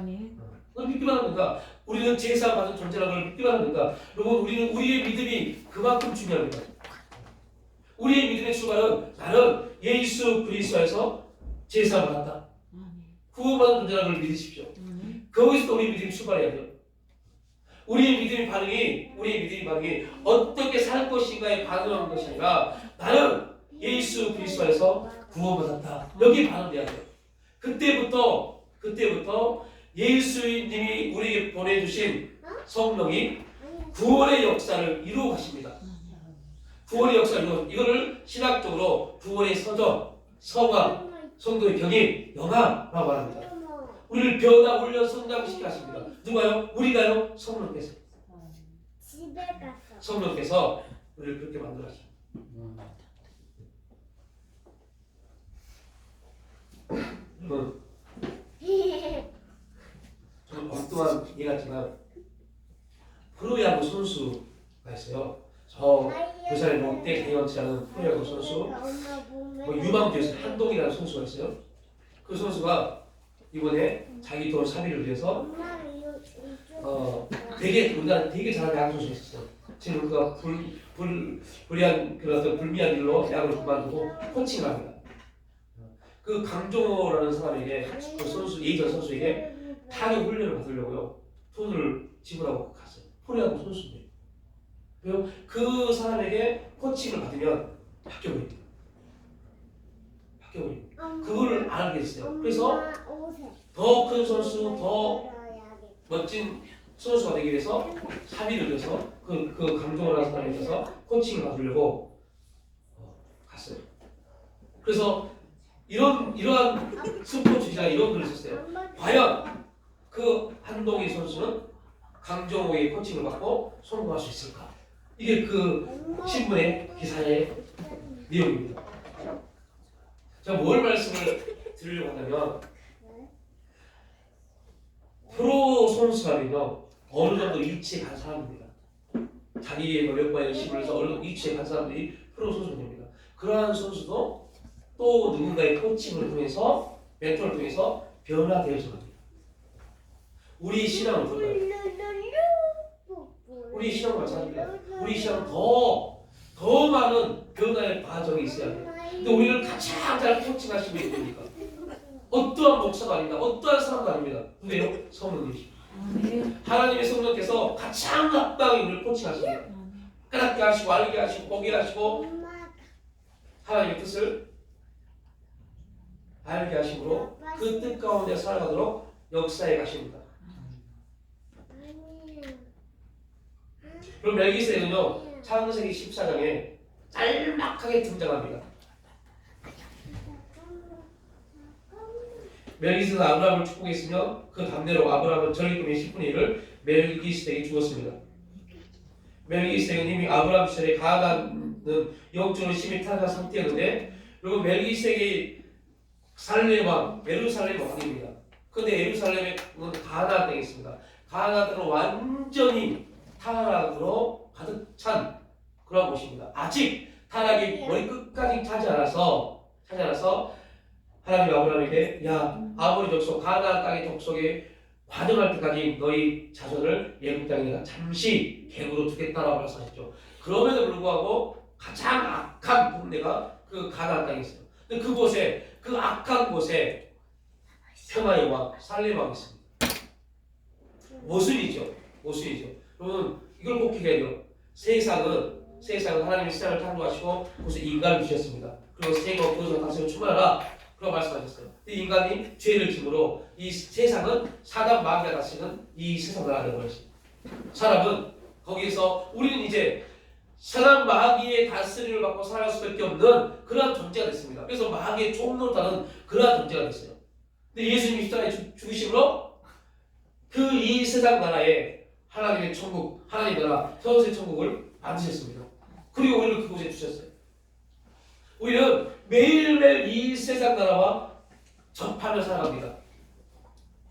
그걸 믿기만 하면 된다. 우리는 제사 받은 존재라는 걸 믿기만 하면 된다. 여러분 우리의 믿음이 그만큼 중요합니다. 우리의 믿음의 출발은 나는 예수 그리스도에서 제사 받았다. 구원받은 존재라는 걸 믿으십시오. 거기서 우리 믿음이 출발해야 돼요. 우리의 믿음의 반응이 어떻게 살 것인가에 반응하는 것이 아니라 나는 예수 그리스도 안에서 구원받았다. 여기에 반응돼야 돼요. 그때부터 예수님이 우리에게 보내주신 성령이 구원의 역사를 이루어 가십니다. 구원의 역사를 이거를 신학적으로 구원의 서정, 성화, 성도의 경임, 영함이라고 말합니다. 우리를 변화, 훈련, 성장시켜 하십니다. 누가요? 우리가요? 성령께서. 집에 갔어. 성령께서 우리를 그렇게 만들어 하십니다. 여러분, 저는 엉뚱한 얘기 같지만 프로야구 선수가 있어요. 저 부산의 롯데 대원치라는 프로야구 선수, 뭐 유망주에서 한동이라는 선수가 있어요. 그 선수가 이번에 자기 돈 사비를 위해서 되게 우리나라 되게 잘하는 야구 선수가 있었어요. 지금 그가 불리한 그런 어떤 불미한 일로 야구를 그만두고 코칭을 합니다. 그 강종호라는 사람에게 그 선수 예전 선수에게 타격 훈련을 받으려고요 돈을 지불하고 갔어요. 프로야구 선수인데 왜요? 그 사람에게 코칭을 받으면 바뀌어버립니다. 그걸 알게 됐어요. 그래서 더 큰 선수, 더 멋진 선수가 되기 위해서 사비를 들여서 그 강종호라는 사람에 있어서 코칭을 받으려고 갔어요. 그래서 이러한 스포츠가 이런 글을 썼어요. 과연 그 한동희 선수는 강정호의 코칭을 받고 성공할 수 있을까? 이게 그 신문의 기사의 내용입니다. 제가 뭘 말씀을 드리려고 하냐면 프로 선수라면요 어느 정도 위치에 간 사람입니다. 자기의 노력과 열심을 해서 어느 정도 위치에 간 사람들이 프로 선수가 됩니다. 그러한 선수도 또 누군가의 코칭을 통해서 멘토를 통해서 변화되어서 갑니다. 우리 신앙은 어떨까요? 우리 신앙은 마찬가지입니다. 우리 신앙은 더 많은 변화의 과정이 있어야 돼요. 근데 우리를 가장 잘 코칭하시는 분이 누굽니까? 어떠한 목사도 아닙니다. 어떠한 사람도 아닙니다. 누구예요? 성령님이십니다. 하나님의 성령께서 가장 합당히 우리를 코칭하십니다. 깨닫게 하시고 알게 하시고 보게 하시고 하나님의 뜻을 알게 하심으로 그 뜻 가운데 살아가도록 역사에 가십니다. 그럼 멜기세덱은요 창세기 14장에 짤막하게 등장합니다. 멜기세덱은 아브라함을 축복했으며 그 답대로 아브라함은 전리금의 10분의 1을 멜기세덱에게 주었습니다. 멜기세덱은 이미 아브라함 시절에 가나안은 영적으로 심히 타락한 상태였는데 그리고 멜기세덱이 살렘 왕, 예루살렘 왕입니다. 근데 예루살렘은 가나안 땅에 있습니다. 가나안 땅은 완전히 타락으로 가득 찬 그런 곳입니다. 아직 타락이 머리끝까지 차지 않아서 하나님 아브라함에게 야 아모리 족속 가나안 땅의 족속에 관영할 때까지 너희 자손을 애굽 땅에 내가 잠시 객으로 두겠다라고 말씀하셨죠. 그럼에도 불구하고 가장 악한 동네가 그 가나안 땅에 있어요. 근데 그 악한 곳에 평화의 왕 살렘 왕이 있습니다. 모순이죠. 여러분 이걸 꼭 기억해야 돼요. 세상은 하나님의 세상을 창조하시고 그래서 인간을 주셨습니다. 그리고 세계와 그것을 다스리고 충만하라 그런 말씀하셨어요. 인간이 죄를 짐으로 이 세상은 사단 마귀가 다스리는 이 세상을 아는 것이. 사람은 거기에서 우리는 이제 사단 마귀의 다스림을 받고 살아갈 수밖에 없는 그러한 존재가 됐습니다. 그래서 마귀의 총노릇하는 그러한 존재가 됐어요. 근데 예수님이 십자가에 죽으심으로 그 이 세상 나라에 하나님의 천국, 하나님의 나라, 천국의 천국을 만드셨습니다. 그리고 우리를 그곳에 주셨어요. 우리는 매일매일 이 세상 나라와 접하며 살아갑니다.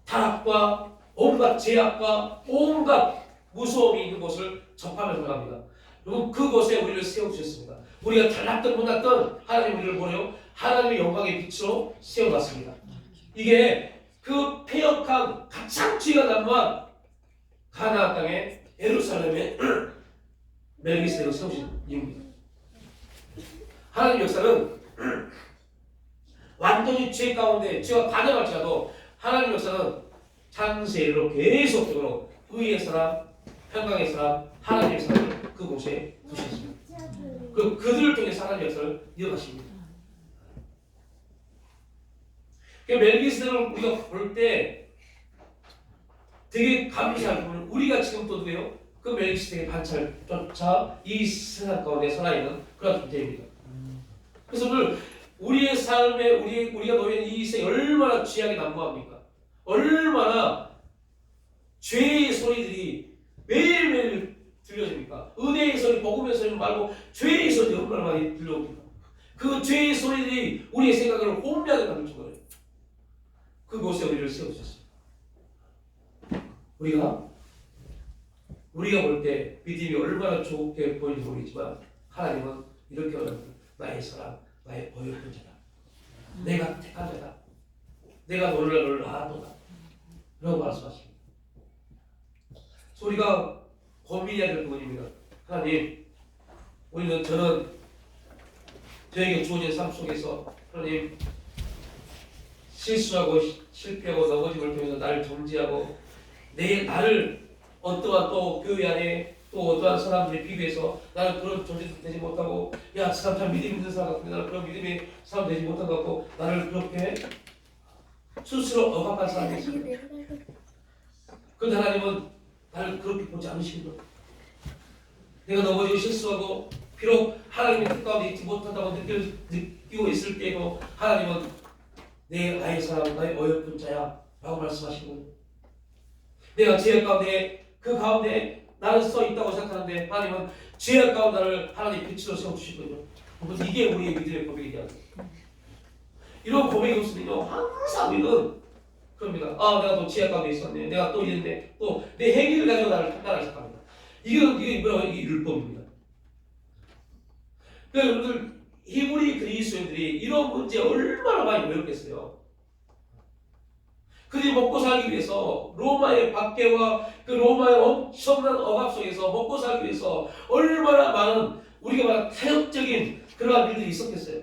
타락과 온갖 제약과 온갖 무서움이 있는 곳을 접하며 살아갑니다. 그리고 그곳에 우리를 세워주셨습니다. 우리가 달랐던 못났던 하나님 우리를 보내어 하나님의 영광의 빛으로 세워놨습니다. 이게 그 폐역한 가장 죄가 난무한 가나안 땅의 예루살렘에 멜기세덱을 세우신 이유입니다. 하나님 역사는 완전히 죄 가운데 죄가 가능할지라도 하나님 역사는 창세일로 계속적으로 의의 사람, 평강의 사람, 하나님의 사람을 그곳에 두셨습니다. 그들을 통해서 하나님의 역사를 이어가십니다. 멜기세덱을 우리가 볼 때 되게 감사할 부분은 우리가 지금 또 누구예요? 그 멜기세덱의 반찰조차 이 세상 가운데 살아있는 그런 존재입니다. 그래서 오늘 우리의 삶에 우리가 놓여 있는 이 세상이 얼마나 죄악이 난무합니까? 얼마나 죄의 소리들이 매일매일 들려집니까? 은혜의 소리, 복음의 소리 말고 죄의 소리 얼마나 많이 들려옵니까? 그 죄의 소리들이 우리의 생각을 혼미하게 만들 거예요. 그곳에 우리를 세워주셨어요. 우리가 볼 때 믿음이 얼마나 좋게 보이는지 모르겠지만 하나님은 이렇게 말합니다. 나의 사랑, 나의 어여쁜 자다. 내가 택한 자다. 내가 너를 알았도다. 라고 말씀하십니다. 우리가 고민해야 될 부분입니다. 하나님, 저는 저에게 주어진 삶 속에서 하나님 실수하고 실패하고 넘어짐을 통해서 나를 정지하고 나를 어떠한 또 교회 안에 또 어떠한 사람들에 비교해서 나는 그런 존재도 되지 못하고 야, 저 사람 참 믿음 있는 사람 같은데 나는 그런 믿음의 사람 되지 못한 것 같고 나를 그렇게 스스로 억압한 사람이 있습니다. 그런데 하나님은 나를 그렇게 보지 않으십니다. 내가 넘어지고 실수하고 비록 하나님의 뜻 가운데 있지 못한다고 느끼고 있을 때에도 하나님은 나의 사람, 나의 어여쁜 자야 라고 말씀하시고 내가 죄악 가운데 그 가운데 나는 써 있다고 생각하는데 하나님은 죄악 가운데 나를 하나님 빛으로 세워주시거든요. 이게 우리의 믿음의 고백이야. 이런 고백이 없으면요 항상 우리는 그럽니다. 내가 또 죄악 가운데 있었네. 내가 또 이랬는데 또 내 행위를 가지고 나를 판단하기 시작합니다. 이게 율법입니다. 그러니까 여러분들 히브리 그리스도인들이 이런 문제에 얼마나 많이 외롭겠어요. 그들이 먹고 살기 위해서 로마의 박해와 그 로마의 엄청난 억압 속에서 먹고 살기 위해서 얼마나 많은 우리가 말하는 타협적인 그러한 일들이 있었겠어요.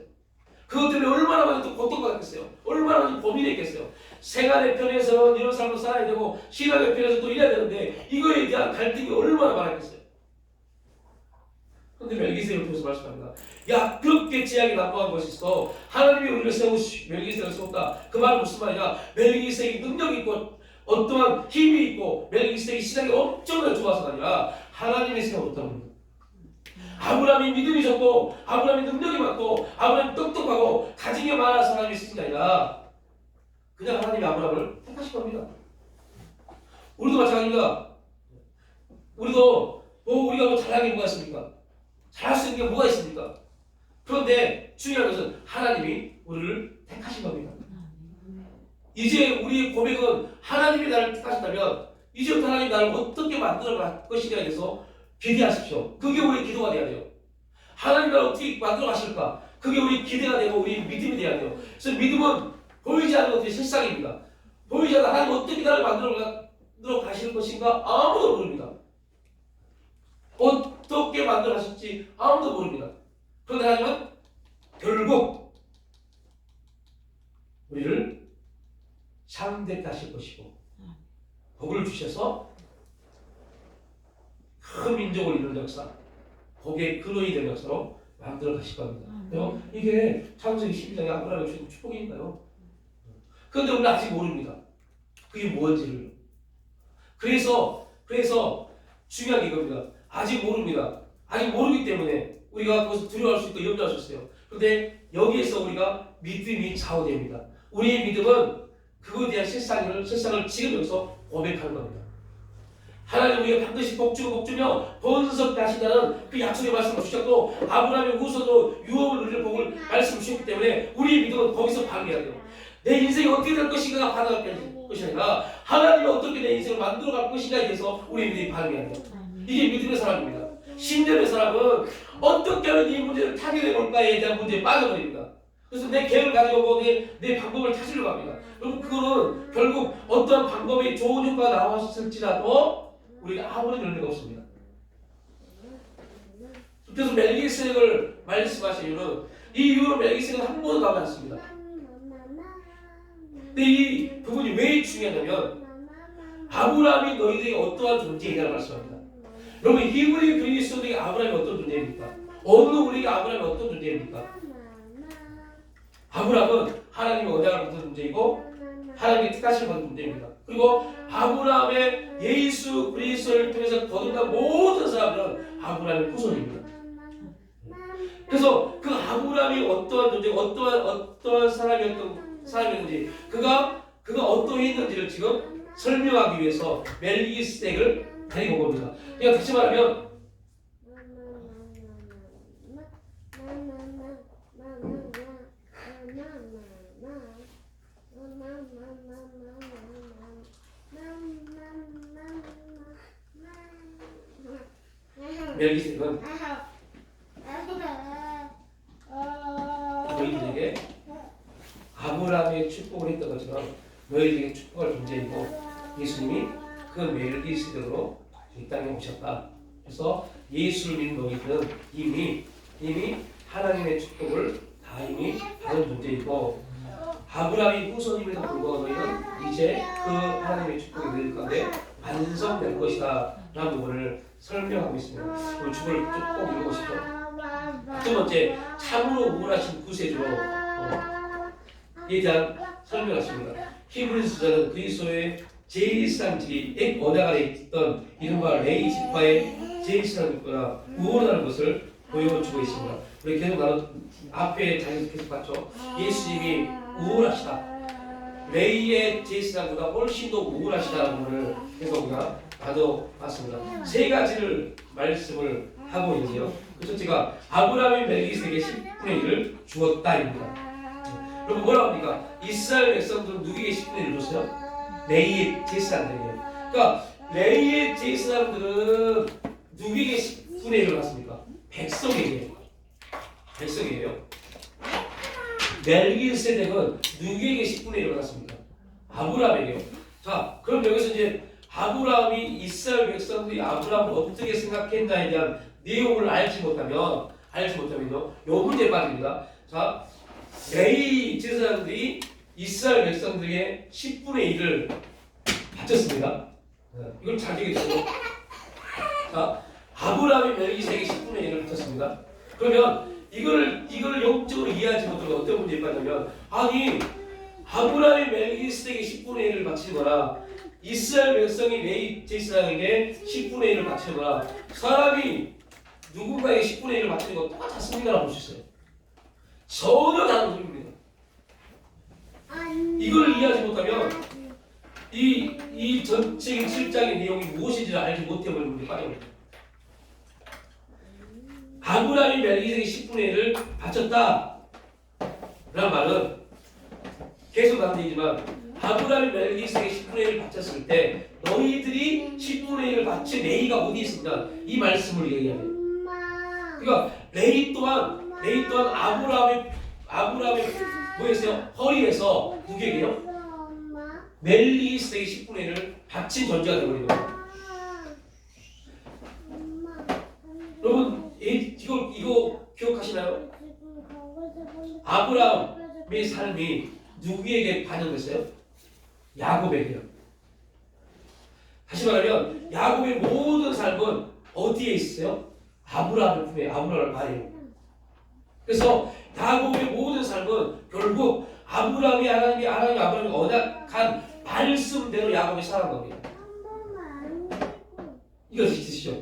그것 때문에 얼마나 많이 또 고통받았겠어요. 얼마나 많이 고민했겠어요. 생활의 편에서는 이런 삶을 살아야 되고 신앙의 편에서 또 일해야 되는데 이거에 대한 갈등이 얼마나 많았겠어요. 그런데 멜기세덱을 통해서 말씀합니다. 야, 그렇게 제약이 난무한 것이 있어. 하나님이 우리를 멜기세덱을 세웠다. 그 말은 무슨 말이냐? 멜기세덱이 능력이 있고 어떠한 힘이 있고 멜기세덱이 신앙이 엄청나게 좋아서가 아니라 하나님이 세웠다는 겁니다. 아브라함이 믿음이 좋고 아브라함이 능력이 많고 아브라함이 똑똑하고 가진 게 많아서 하나님이 쓰신 게 아니라 그냥 하나님이 아브라함을 택하신 겁니다. 우리도 마찬가지입니다. 우리가 뭐 잘하는 게 뭐가 있습니까? 잘할 수 있는 게 뭐가 있습니까? 그런데 중요한 것은 하나님이 우리를 택하신 겁니다. 이제 우리의 고백은 하나님이 나를 택하셨다면 이제부터 하나님이 나를 어떻게 만들어 갈 것이냐에 대해서 기대하십시오. 그게 우리의 기도가 돼야 돼요. 하나님 나를 어떻게 만들어 가실까? 그게 우리 기대가 되고 우리 믿음이 돼야 돼요. 그래서 믿음은 보이지 않는 것들이 실상입니다. 보이지 않는 하나님 어떻게 나를 만들어 가실 것인가 아무도 모릅니다. 어떻게 만들어 가실지 아무도 모릅니다. 그런데 하나님은 결국 우리를 상대하실 것이고 복을 주셔서 큰 민족을 이루는 역사, 거기에 근원이 되는 역사로 만들어 가실 겁니다. 이게 창세기 12장에 아브라함이 주신 축복인가요? 그런데 우리는 아직 모릅니다. 그게 뭔지를. 그래서 중요한 게 이겁니다. 아직 모릅니다. 아직 모르기 때문에 우리가 그것을 두려워할 수 있고 염려할 수 있어요. 그런데 여기에서 우리가 믿음이 좌우됩니다. 우리의 믿음은 그거에 대한 실상을 지금 여기서 고백하는 겁니다. 하나님 우리가 반드시 복주며 번성케 하신다는 그 약속의 말씀을 주셨고 아브라함의 후손으로 유업을 누릴 복을 말씀을 주셨기 때문에 우리의 믿음은 거기서 반응해야 돼요. 내 인생이 어떻게 될 것인가가 반응할 것이 아니라 하나님이 어떻게 내 인생을 만들어갈 것인가에 대해서 우리의 믿음이 반응해야 돼요. 이게 믿음의 사람입니다. 신념의 사람은 어떻게 하면 이 문제를 타개해 볼까에 대한 문제에 빠져버립니다. 그래서 내 계획을 가지고 내 방법을 찾으려고 합니다. 그럼 그거는 결국 어떤 방법이 좋은 효과가 나왔을지라도 우리가 아무런 열매가 없습니다. 그래서 멜기세덱을 말씀하신 이유는 이 이후로 멜기세덱은 한 번도 나오지 않습니다. 근데 이 부분이 왜 중요하냐면 아브라함이 너희들에게 어떠한 존재이냐를 말씀합니다. 여러분 히브리 그리스도인에게 아브라함이 어떤 존재입니까? 어느 우리에게 아브라함이 어떤 존재입니까? 아브라함은 하나님의 언약을 받은 존재이고 하나님의 택하심을 받은 존재입니다. 그리고 아브라함의 예수 그리스도를 통해서 거듭난 모든 사람들은 아브라함의 후손입니다. 그래서 그 아브라함이 어떠한 존재, 어떠한 사람이었는지, 그가 어떠했는지를 지금 설명하기 위해서 멜기세덱을 데리고 옵니다. 그러니까 다시 말하면 멜기세덱은 너희들에게 아브라함의 축복을 했던 것처럼 너희들에게 축복할 존재이고 예수님이 그 멜기세덱으로 이 땅에 오셨다. 그래서 예수를 믿는 너희들은 이미 하나님의 축복을 다 이미 받은 존재이고 아브라함의 후손임에도 불구하고 너희는 이제 그 하나님의 축복이 너희 가운데 완성될 것이다 라는 부분을 설명하고 있습니다. 그 주를 꼭 읽어보시죠. 두 번째, 참으로 우월하신 구세주로 에 대한 설명하십니다. 히브리서는 그리스도의 제1사람들이 액 언약 아래 있던 이른바 레이 지파의 제1사람들보다 우월하다는 것을 보여주고 있습니다. 우리 계속 앞에 자기도 계속 봤죠. 예수님이 우월하시다. 레이의 제1사람보다 훨씬 더 우월하시다는 것을 계속 우리가 나눠봤습니다. 세 가지를 말씀을 하고 있는데요. 그 첫째가 아브라함이 멜기세덱에게 10분의 1을 주었다입니다. 그럼 뭐라고 합니까? 이스라엘 백성들은 누구에게 10분의 1을 줬어요? 레이의 제1사람들이에요. 그러니까 레이의 제1사람들은 누구에게 10분의 1을 받습니까? 백성에게. 백성이에요. 멜기세덱은 누구에게 10분의 1을 받았습니까? 아브라함에게요. 자, 그럼 여기서 이제 아브라함이 이스라엘 백성들이 아브라함을 어떻게 생각했나에 대한 내용을 알지 못하면요, 요 문제에 빠집니다. 자, 레이 제사장들이 이스라엘 백성들에게 10분의 1을 바쳤습니다. 이걸 잘 기억해주세요. 자, 아브라함이 멜기세덱에게 10분의 1을 바쳤습니다. 그러면 이걸 영적으로 이해하지 못하면 어떤 문제에 빠지냐면, 아니 아브라함이 멜기세덱에게 10분의 1을 바치거나 이스라엘 백성이 레이 제사장에게 10분의 1을 바치거나 사람이 누군가에게 10분의 1을 바치는 건 똑같습니다라고 볼 수 있어요. 전혀 다른 소리입니다. 이걸 이해하지 못하면 이 전체적인 7장의 내용이 무엇인지를 알지 못해버리는 문제에 빠져버립니다. 아브라함이 멜기세덱에게 10분의 1을 바쳤다 라는 말은 계속 나온 얘기지만 아브라함이 멜기세덱에게 10분의 1을 바쳤을 때 너희들이 10분의 1을 바친 레이가 어디 있습니다. 이 말씀을 얘기해요. 그러니까 레이 또한 아브라함의 뭐였어요? 허리에서 누구에게요? 멜기세덱에게 10분의 1을 바친 존재가 되어버린 거예요. 여러분 이거 기억하시나요? 아브라함의 삶이 누구에게 반영됐어요? 야곱에게요. 다시 말하면 야곱의 모든 삶은 어디에 있어요? 아브라함의 품에, 아브라함의 발이에요. 그래서 야곱의 모든 삶은 결국 하나님이 아브라함이 언약한 말씀대로 야곱이 살아간 겁니다. 이거 드시죠?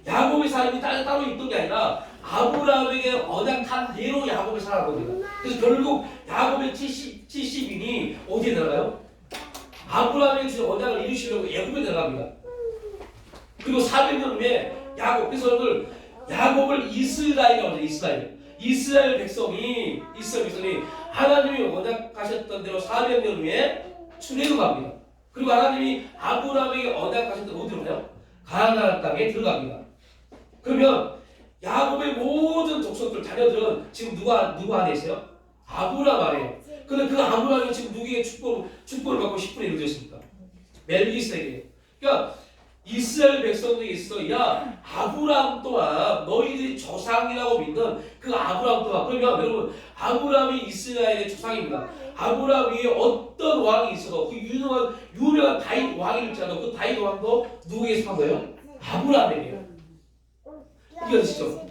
야곱의 삶이 따로 있던 게 아니라 아브라함에게 언약한 대로 야곱이 살아간 겁니다. 그래서 결국 야곱의 70인이 어디에 들어가요? 아브라함에게 주신 언약을 이루시려고 애굽에 들어갑니다. 그리고 400년 후에 야곱, 그래서 여러분 야곱을 이스라엘이라고 하죠. 이스라엘 백성이 하나님이 언약하셨던 대로 400년 후에 출애굽합니다. 그리고 하나님이 아브라함에게 언약하셨던 어디로 가요? 가나안 땅에 들어갑니다. 그러면 야곱의 모든 족속들 자녀들은 지금 누구 안에 있어요? 아브라함 안에요. 그런데 그 아브라함이 지금 누구에게 축복을 받고 10분의 1을 주었습니까? 멜기세덱에게. 그러니까 이스라엘 백성들이 있어. 야, 아브라함 또한 너희들이 조상이라고 믿는 그 아브라함 또한. 그러면 여러분 아브라함이 이스라엘의 조상입니다. 아브라함 위에 어떤 왕이 있어도 그 유명한 다윗 왕이 있잖아요. 그 다윗 왕도 누구에게 속한 거예요? 아브라함에게요. 이해하시죠?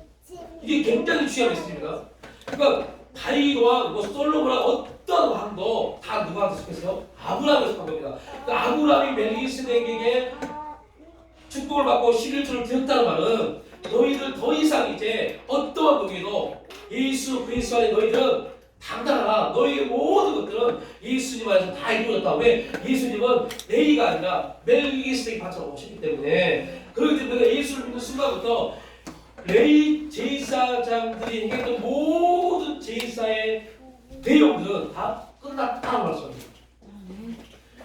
이게 굉장히 중요한 메시지입니다. 그러니까 다윗 왕, 뭐 솔로몬 왕 어떤 왕도 다 누구한테 속했어요? 아브라함에 속한 겁니다. 그러니까 아브라함이 멜기세덱에게 축복을 받고 11조를 드렸다는 말은 너희들 더 이상 이제 어떠한 동에도 예수 그리스도 안에 너희들은 당당하라. 너희의 모든 것들은 예수님 안에서 다 이루어졌다. 왜? 예수님은 레위가 아니라 멜기세덱이 받쳐 오셨기 때문에. 그렇기 때문에 예수를 믿는 순간부터 레위 제사장들이 행했던 모든 제사의 내용들은 다 끝났다고 말씀합니다.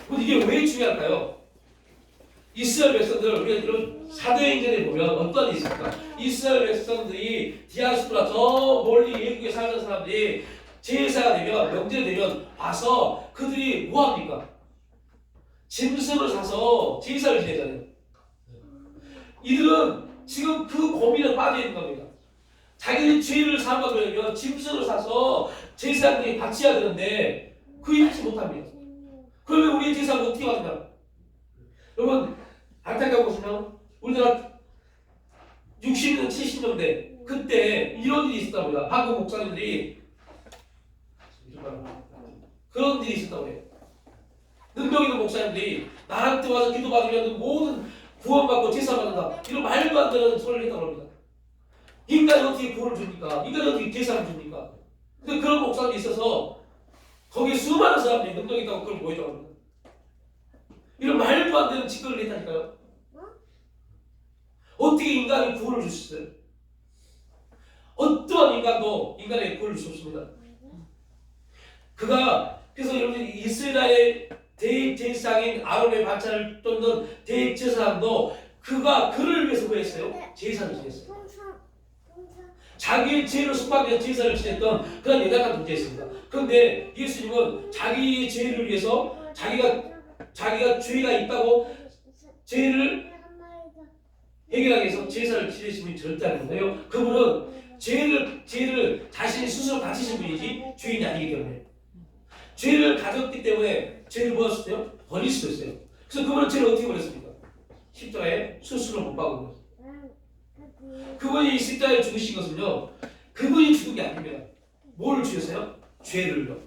그런데 이게 왜 중요할까요? 이스라엘 백성들, 우리가 이런 사도행전에 보면 어떤 일이 있습니까? 이스라엘 백성들이 디아스포라 저 멀리 외국에 살던 사람들이 제사가 되면, 명절이 되면 와서 그들이 뭐합니까? 짐승을 사서 제사를 지내잖아요. 이들은 지금 그 고민에 빠져 있는 겁니다. 자기들이 죄를 사하려면 짐승을 사서 제사장들이 바쳐야 되는데 그걸 하지 못합니다. 그러면 우리의 제사는 어떻게 받냐? 여러분 안타까운 것은요, 우리나라 60년, 70년대 그때 이런 일이 있었답니다. 한국 목사님들이 그런 일이 있었다고 해요. 능력 있는 목사님들이 나한테 와서 기도받으면 모든 구원받고 제사받는다, 이런 말도 안 되는 소리를 했다고 합니다. 인간이 어떻게 구원을 줍니까? 인간이 어떻게 제사를 줍니까? 근데 그런 목사님이 있어서 거기에 수많은 사람들이 능력 있다고 그걸 보이더라고 합니다. 이런 말도 안 되는 짓거리를 했다니까요. 어떻게 인간이 구원을 줄 수 있어요? 어떠한 인간도 인간에게 구원을 줄 수 없습니다. 그가 그래서 여러분 이스라엘 대제사장인 아론의 반차를 쫓는 대제사장도 그가 그를 위해서 뭐 했어요? 제사를 지냈어요. 자기의 죄를 속하기 위해서 제사를 지냈던 그런 연약한 존재였습니다. 그런데 예수님은 자기의 죄를 위해서 자기가 죄가 있다고 죄를 해결하기 위해서 제사를 지내시면 절대 안 된다요. 그분은 죄를 자신이 스스로 가지신 분이지 죄인이 아니기 때문에. 죄를 가졌기 때문에 죄를 뭐였어요? 버릴 수도 있어요. 그래서 그분은 죄를 어떻게 버렸습니까? 십자가에 스스로 못 박은 거예요. 그분이 십자가에 죽으신 것은요, 그분이 죽은 게 아닙니다. 뭘 죽였어요? 죄를요.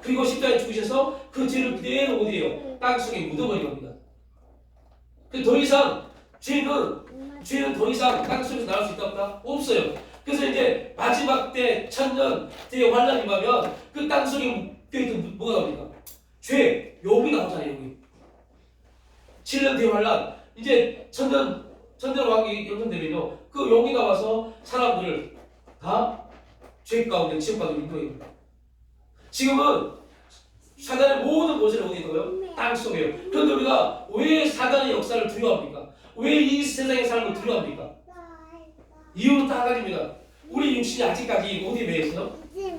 그리고 십자가에 죽으셔서 그 죄를 그대로 어디에요? 땅속에 묻어버린 겁니다. 더 이상 죄는 더 이상 땅속에서 나올 수 있다 없다? 없어요. 그래서 이제 마지막 때 천년 때 환란이 임하면 그 땅속에 묶여있던 뭐가 나옵니까? 죄, 용이 나오잖아요. 용이. 7년 뒤에 환란, 이제 천년 왕이 연성되면요, 그 용이 나와서 사람들을 다 죄 가운데 지옥 가운데 인도해요. 지금은 사단의 모든 곳을 어디에 둬요? 땅속에요. 그런데 우리가 왜 사단의 역사를 두려워합니까? 왜 이 세상의 삶을 두려워합니까? 이유는 다 한 가지입니다. 우리 육신이 아직까지 어디에 매여 있어요?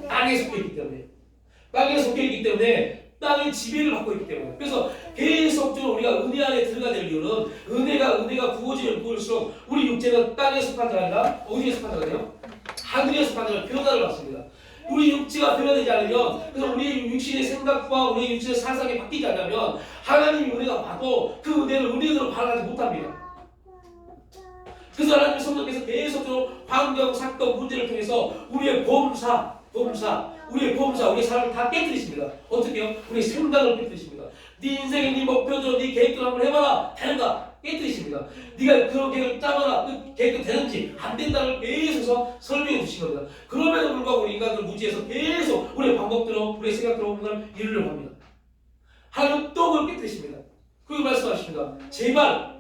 땅에 속해 있기 때문에. 땅에 속해 있기 때문에 땅의 지배를 받고 있기 때문에. 그래서 계속적으로 우리가 은혜 안에 들어가야 될 이유는 은혜가 부어지면 부을수록 우리 육체는 땅에 속한 자가 아니라 어디에 속한 자가 돼요? 하늘에 속한 자가 변화를 받습니다. 우리 육체가 변화되지 않으면, 그래서 우리 육신의 생각과 우리 육신의 사상이 바뀌지 않으면 하나님의 은혜가 와도 그 은혜를 은혜대로 발휘하지 못합니다. 그래서 하나님 성령께서 계속적으로 환경, 사건, 문제를 통해서 우리의 우리의 삶을 다 깨뜨리십니다. 어떻게요? 우리의 생각을 깨뜨리십니다. 네 인생의 네 목표대로 네 계획대로 한번 해봐라. 되는가? 깨뜨리십니다. 네가 그런 계획을 짜봐라. 그 계획도 되는지 안 된다는 계속해서 설명해 주신 겁니다. 그럼에도 불구하고 우리 인간들 무지해서 계속 우리의 방법대로, 우리의 생각대로 오늘 이루려고 합니다. 하나님은 또 그걸 깨뜨리십니다. 그리고 말씀하십니다. 제발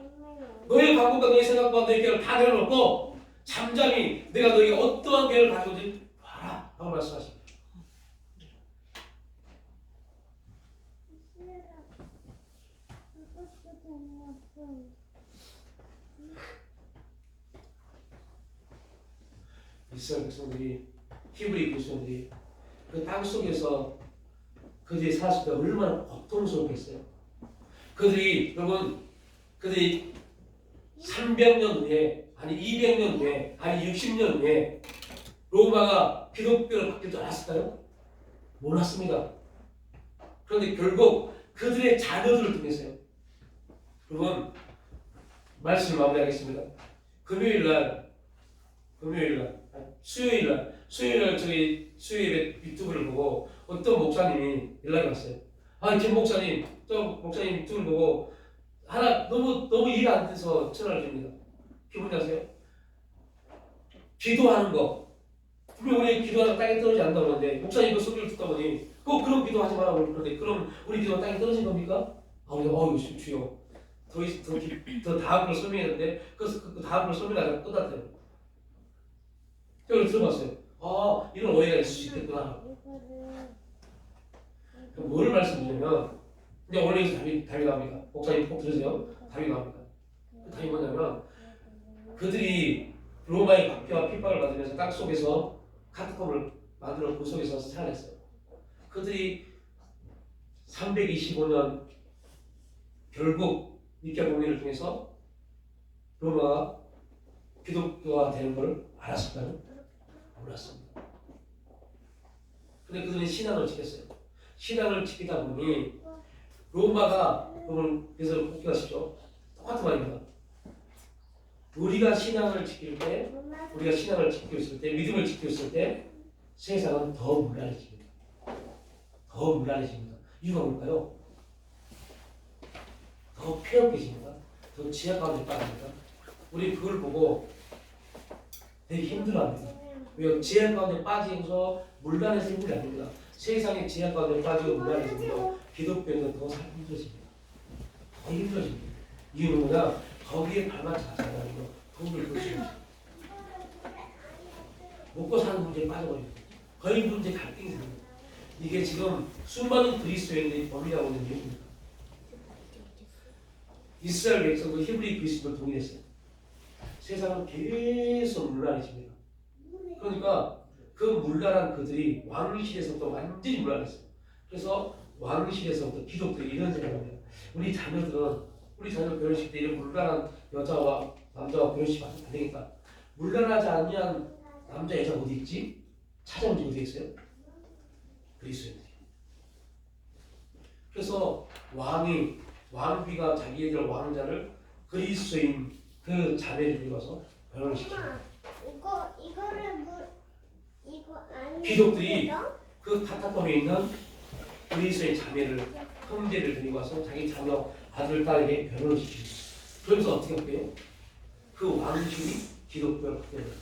너의 방법과 너의 생각과 너의 계획을 다 내려놓고 잠잠히 내가 너에게 어떠한 계획을 가지고 있는지 봐라 하고 말씀하십니다. 이스라엘 백성들이, 히브리 백성들이 그 땅 속에서 그들이 살았을 때 얼마나 고통스럽겠어요. 그들이 300년 후에, 아니 200년 후에, 아니 60년 후에 로마가 기독교를 바뀔 줄 알았을까요? 몰랐습니다. 그런데 결국 그들의 자녀들을 통해서요. 그러면 말씀을 마무리하겠습니다. 수요일날 저희 수요일에 유튜브를 보고 어떤 목사님이 연락이 왔어요. 김 목사님, 저 목사님 유튜브를 보고 하나 너무 이해가 안 돼서 전화를 줍니다. 기분 나세요? 기도하는 거. 우리 기도하다 땅에 떨어지지 않는다고 그러는데 목사님 그 소리를 듣다 보니 그런 기도하지 말라고 그러는데 그럼 우리 기도가 땅에 떨어진 겁니까? 우리가 주여 더 다음 걸 설명했는데 그 다음 걸 설명하다가 끝났대요. 그걸 들어봤어요. 이런 오해가 있을 수 있겠구나. 그럼 뭘 말씀드리냐면 이제 오늘 여기서 답이 나옵니다. 목사님 꼭 들으세요. 답이 나옵니다. 그 답이 뭐냐면 그들이 로마의 박해와 핍박을 받으면서 땅 속에서 카타콤을 만들어 그 속에서 살아냈어요. 그들이 325년 결국 니케아 공회를 통해서 로마가 기독교화 되는 걸 알았을까요? 몰랐습니다. 근데 그들은 신앙을 지켰어요. 신앙을 지키다 보니 로마가 그래서 꼭 기억하십시오. 똑같은 말입니다. 우리가 신앙을 지킬 때, 우리가 신앙을 지키고 있을 때, 믿음을 지키고 있을 때 세상은 더 문란해집니다. 더 문란해집니다. 이유가 뭘까요? 더 폐역해집니다. 더 지하 가운데 빠집니다. 우리 그걸 보고 되게 힘들어합니다. 왜요? 지하 가운데 빠지면서 문란해서 힘들이 아닙니다. 세상의 지하 가운데 빠지고 문란해지면 기독교는 더 힘들어집니다. 더 힘들어집니다. 이유는 뭐냐? 거기에 발맞춰 가잖아요. 돈을 벌 수 있죠. 먹고 사는 문제에 빠져버립니다. 거의 문제 갈등이 생깁니다. 이게 지금 수많은 그리스도인들이 범인하고 있는 이유입니다. 이스라엘 백성도 히브리 그리스도를 동일했어요. 세상은 계속 문란해집니다. 그러니까 그 문란한 그들이 왕실에서부터 완전히 문란했어요. 그래서 왕실에서부터 기독들이 이런 생각을 합니다. 우리 자녀 결혼식 때 이런 문란한 여자와 남자와 결혼식 하면 안 되겠다. 문란하지 않으면 남자 여자 어디 있지? 찾아온 지 어디 있어요? 그리스도인들이. 그래서 왕비가 자기들 왕자를 그리스도인 그 자매를 데려와서 결혼을 시킵니다. 이거 아니. 귀족들이 그 카타콤에 있는 그리스도인 자매를 형제를 데리고 와서 자기 자녀 아들 딸에게 결혼을 시킵니다. 그러면서 어떻게 할게요? 그 왕실이 기독교를 갖게 됩니다.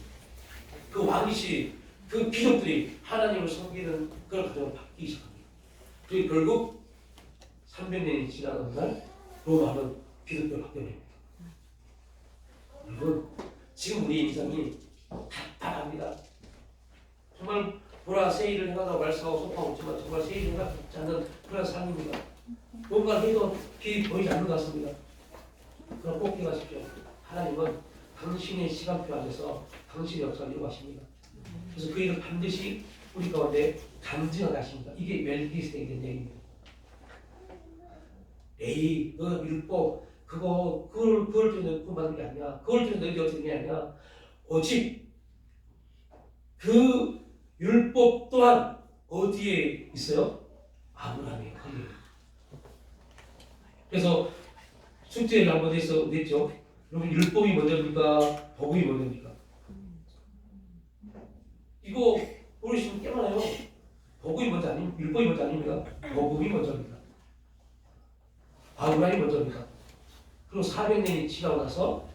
그 왕실, 그 귀족들이 하나님을 섬기는 그런 가정을 바뀌기 시작합니다. 그리고 결국 300년이 지나는 어느 날 로마는 기독교를 갖게 됩니다. 여러분, 지금 우리 인생이 답답합니다. 정말 보라 세일을 해가다가 말싸고 소파 없지만 정말 세일을 해가지 않는 그런 삶입니다. 뭔가 해도 길이 보이지 않는 것 같습니다. 그럼 꼭 기억하십시오. 하나님은 당신의 시간표 안에서 당신의 역사를 이루어가십니다. 그래서 그 일을 반드시 우리 가운데 감증하게 하십니다. 이게 멜기세덱에 대한 얘기입니다. 너 율법 그걸 통해서 그 만든 게 아니야. 그걸 통해서 너희들이 어떻게 된 게 아니야. 오직 그 율법 또한 어디에 있어요? 아브라함의 거기에. 그래서 숙제를 한번 냈죠. 여러분 율법이 먼저입니까? 복음이 먼저입니까? 이거 모르시면 꽤 많아요. 복음이 먼저 율법이 먼저 아닙니다. 복음이 먼저입니다. 아브라함이 먼저입니다. 그리고 400년이 지나고 나서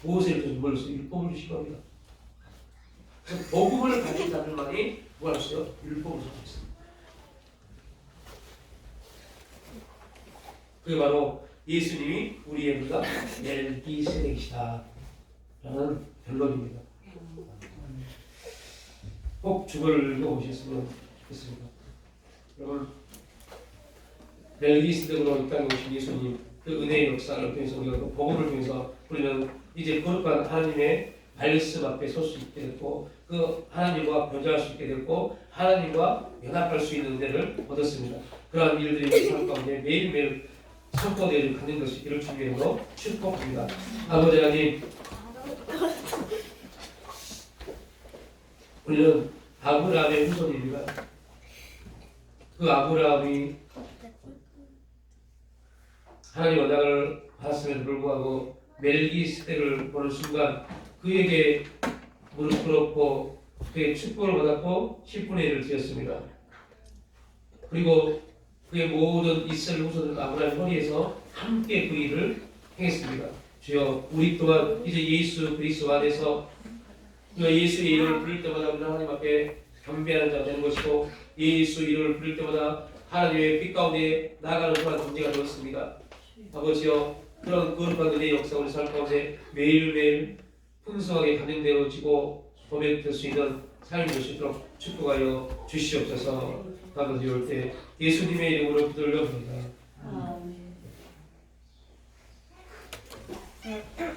모세를 율법을 주신 겁니다. 그래서 복음을 가진 자들만이 뭐 할수요? 율법을 선포했습니다. 그게 바로 예수님이 우리의 부가 멜기세덱이시다 라는 결론입니다. 꼭 죽을 읽어보셨으면 좋겠습니다. 여러분 멜기세덱으로 이 땅에 오신 예수님 그 은혜의 역사를 통해서 우리가 그 복음을 통해서 우리는 이제 거룩한 하나님의 말씀 앞에 설 수 있게 됐고 그 하나님과 교제할 수 있게 됐고 하나님과 연합할 수 있는 은혜를 얻었습니다. 그러한 일들이 우리 삶 가운데 매일매일 선포되어질 갖는 것이 이를 주님으로 축복합니다. 아버지 하나님, 우리는 아브라함의 후손입니다. 그 아브라함이 하나님 언약을 받았음에도 불구하고 멜기세덱을 보는 순간 그에게 무릎 꿇었고 그의 축복을 받았고 10분의 1을 드렸습니다. 그리고 그의 모든 이스라엘 후손은 아브라함 허리에서 함께 그 일을 행했습니다. 주여 우리 또한 이제 예수 그리스도 안에서 예수의 이름을 부를 때마다 우리는 하나님 앞에 경배하는 자가 되는 것이고 예수 이름을 부를 때마다 하나님의 빛 가운데 나아가는 그런 존재가 되었습니다. 아버지여 그런 거룩한 은혜의 역사 우리 삶 가운데 매일매일 풍성하게 감행되어지고 보배될 수 있는 삶이 될 수 있도록 축복하여 주시옵소서. 아버지 올 때 예수님의 이름으로 기도를 올려봅니다.